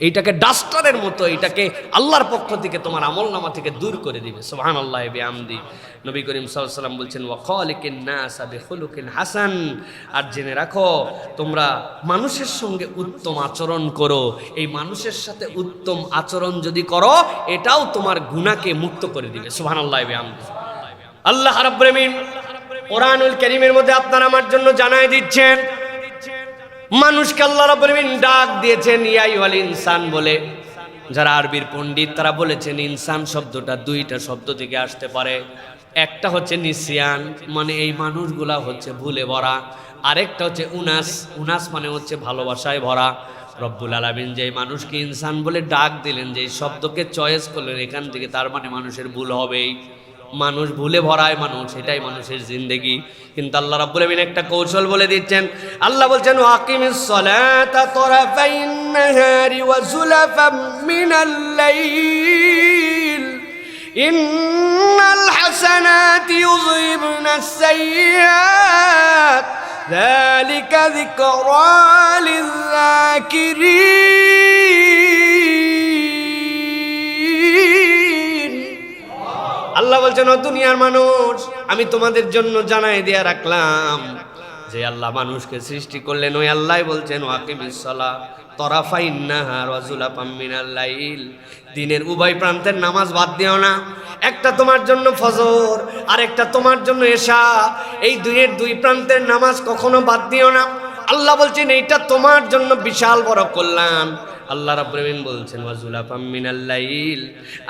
এইটাকে ডাস্টারের মতো, এইটাকে আল্লাহর পক্ষ থেকে তোমার আমলনামা থেকে দূর করে দিবে। সুবহানাল্লাহি ওয়া বিহামদিহি। নবী করিম সাল্লাল্লাহু আলাইহি ওয়াসাল্লাম বলছেন ওয়া খালিকিন নাসা বিখুলুকিন হাসান। আর জেনে রাখো, তোমরা মানুষের সঙ্গে উত্তম আচরণ করো। এই মানুষের সাথে উত্তম আচরণ যদি করো, এটাও তোমার গুনাহকে মুক্ত করে দিবে। সুবহানাল্লাহি ওয়া বিহামদিহি। আল্লাহ রাব্বুল আমিন কোরআনুল কারীমের মধ্যে আপনার আমার জন্য জানায় দিচ্ছেন, মানুষকে আল্লাহ রাব্বুল আমিন ডাক দিয়েছেন ইয়া আইয়ুহাল ইনসান বলে। যারা আরবির পণ্ডিত তারা বলেছেন ইনসান শব্দটা 2টা শব্দ থেকে আসতে পারে। একটা হচ্ছে নিসিয়ান, মানে এই মানুষগুলা হচ্ছে ভুলে ভরা। আরেকটা হচ্ছে উনাস, উনাস মানে হচ্ছে ভালোবাসায় ভরা। রব্বুল আলামিন যে মানুষকে ইনসান বলে ডাক দিলেন, যে শব্দকে চয়েস করলেন এখান থেকে, তার মানে মানুষের ভুল হবেই। মানুষ ভুলে ভরায় মানুষ, এটাই মানুষের জিন্দেগি। কিন্তু আল্লাহ রাব্বুল আমিন একটা কৌশল বলে দিচ্ছেন। আল্লাহ বলছেন ওয়াকিমিস সালাতা তারাফাইন নাহারি ওয়া যুলাফাম মিনাল লাইল ইন্নাল হাসানাতি ইউযহিবনাস সাইয়্যাত যালিকা যিকরা লিয-যাকিরিন। আল্লাহ বলছেন ও দুনিয়ার মানুষ, আমি তোমাদের জন্য জানাই দিয়া রাখলাম, যে আল্লাহ মানুষকে সৃষ্টি করলেন ওই আল্লাহ বলছেন ওয়াকিমিস সালাহ তরাফাইন নাহার ওয়া যুলাফাম মিনাল লাইল, দিনের উভয় প্রান্তের নামাজ বাদ দিও না। একটা তোমার জন্য ফজর আর একটা তোমার জন্য এশা, এই দিনের দুই প্রান্তের নামাজ কখনো বাদ দিও না। আল্লাহ বলছেন এইটা তোমার জন্য বিশাল বড় কল্যাণ। আল্লাহ রাব্বুল আলামিন বলছেন ওয়া যুলাফাম মিনাল লাইল,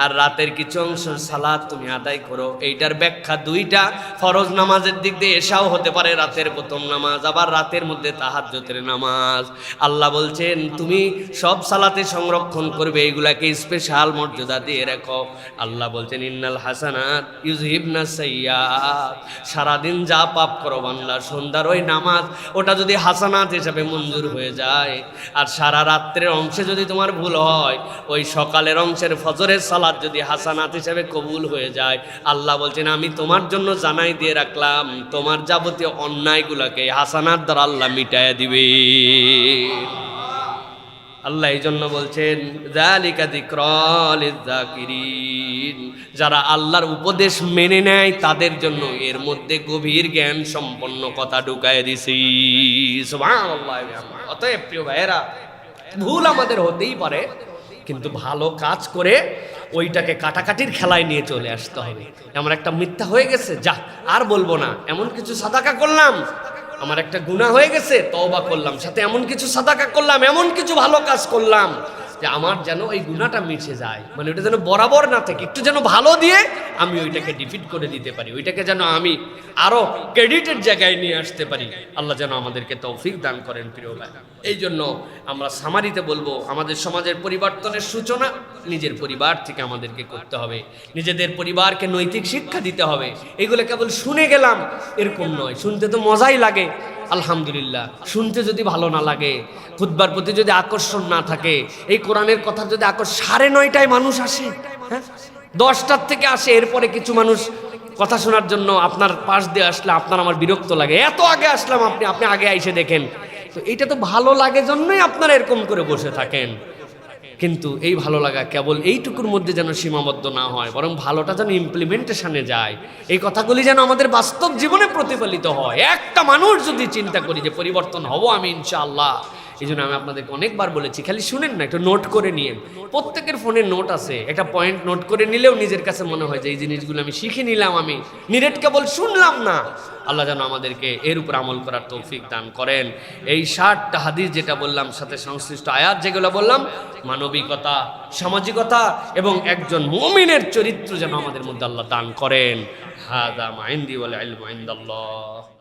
আর রাতের কিছু অংশ সালাত তুমি আদায় করো। এইটার ব্যাখ্যা দুইটা, ফরজ নামাজের দিক দিয়ে এশাও হতে পারে রাতের প্রথম নামাজ, আবার রাতের মধ্যে তাহাজ্জুদের নামাজ। আল্লাহ বলছেন তুমি সব সালাতে সংরক্ষণ করবে, এইগুলাকে স্পেশাল মর্যাদা দিয়ে রাখো। আল্লাহ বলছেন ইন্নাল হাসানাত ইউযহিবনাস সাইয়্যাত, সারাদিন যা পাপ করো বান্দা সন্ধ্যার ওই নামাজ ওটা যদি হাসানাত হিসাবে মঞ্জুর হয়ে যায়, আর সারা রাত্রের অংশে যদি তোমার ভুল হয়, ওই সকালের অংশের ফজরের সালাত যদি হাসানাত হিসেবে কবুল হয়ে যায়, আল্লাহ বলছেন আমি তোমার জন্য জানাই দিয়ে রাখলাম তোমার যাবতীয় অন্যায়গুলোকে হাসানাত দ্বারা আল্লাহ মিটায় দিবে। আল্লাহ এই জন্য বলছেন যালিকা যিকরা লিয-যাকিরিন, যারা আল্লাহর উপদেশ মেনে নেয় তাদের জন্য এর মধ্যে গভীর জ্ঞান সম্পন্ন কথা ঢুকায় দিছি। সুবহানাল্লাহ। অতএব প্রিয় ভাইয়েরা, ভুল আমাদের হতেই পারে, কিন্তু ভালো কাজ করে ওইটাকে কাটাকাটির খেলায় নিয়ে চলে আসতে হবে। আমার একটা মিথ্যা হয়ে গেছে, যা আর বলবো না, এমন কিছু সাদাকা করলাম, আমার একটা গুনাহ হয়ে গেছে, তওবা করলাম, সাথে এমন কিছু সাদাকা করলাম, এমন কিছু ভালো কাজ করলাম যে আমার যেন এই গুনাহটা মিশে যায়, মানে ওইটা যেন বরাবর না থাকে, একটু যেন ভালো দিয়ে আমি ওইটাকে ডিফিট করে দিতে পারি, ওইটাকে যেন আমি আরো ক্রেডিটের জায়গায় নিয়ে আসতে পারি। আল্লাহ যেন আমাদেরকে তৌফিক দান করেন প্রিয় ভাই। এই জন্য আমরা সামারিতে বলবো, আমাদের সমাজের পরিবর্তনের সূচনা নিজের পরিবার থেকে আমাদেরকে করতে হবে, নিজেদের পরিবারকে নৈতিক শিক্ষা দিতে হবে। এগুলো কেবল শুনে গেলাম এরকম নয়, শুনতে তো মজাই লাগে আলহামদুলিল্লাহ, শুনতে যদি ভালো না লাগে, খুতবার প্রতি যদি আকর্ষণ না থাকে, এই কোরআনের কথা যদি 9:30 মানুষ আসে, হ্যাঁ 10টার থেকে আসে, এরপরে কিছু মানুষ কথা শোনার জন্য আপনার পাশ দিয়ে আসলে আপনার আমার বিরক্ত লাগে, এত আগে আসলাম, আপনি আগে আইসে দেখেন, তো এটা তো ভালো লাগে জন্যই আপনারা এরকম করে বসে থাকেন। কিন্তু এই ভালো লাগা কেবল এইটুকুর মধ্যে যেন সীমাবদ্ধ না হয়, বরং ভালোটা যেন ইমপ্লিমেন্টেশনে যায়, এই কথাগুলি যেন আমাদের বাস্তব জীবনে প্রতিফলিত হয়। একটা মানুষ যদি চিন্তা করি যে পরিবর্তন হব আমি ইনশাআল্লাহ, এই জন্য আমি আপনাদেরকে অনেকবার বলেছি, খালি শুনেন না, একটু নোট করে নিয়েন। প্রত্যেকের ফোনে নোট আছে, একটা পয়েন্ট নোট করে নিলেও নিজের কাছে মনে হয় যে এই জিনিসগুলো আমি শিখে নিলাম, আমি নিরেট কেবল শুনলাম না। আল্লাহ যেন আমাদেরকে এর উপর আমল করার তৌফিক দান করেন। এই 60টা হাদিস যেটা বললাম, সাথে সংশ্লিষ্ট আয়াত যেগুলো বললাম, মানবিকতা, সামাজিকতা এবং একজন মুমিনের চরিত্র যেন আমাদের মধ্যে আল্লাহ দান করেন। হাদা মা ইনদি ওয়াল ইলমু ইনদাল্লাহ।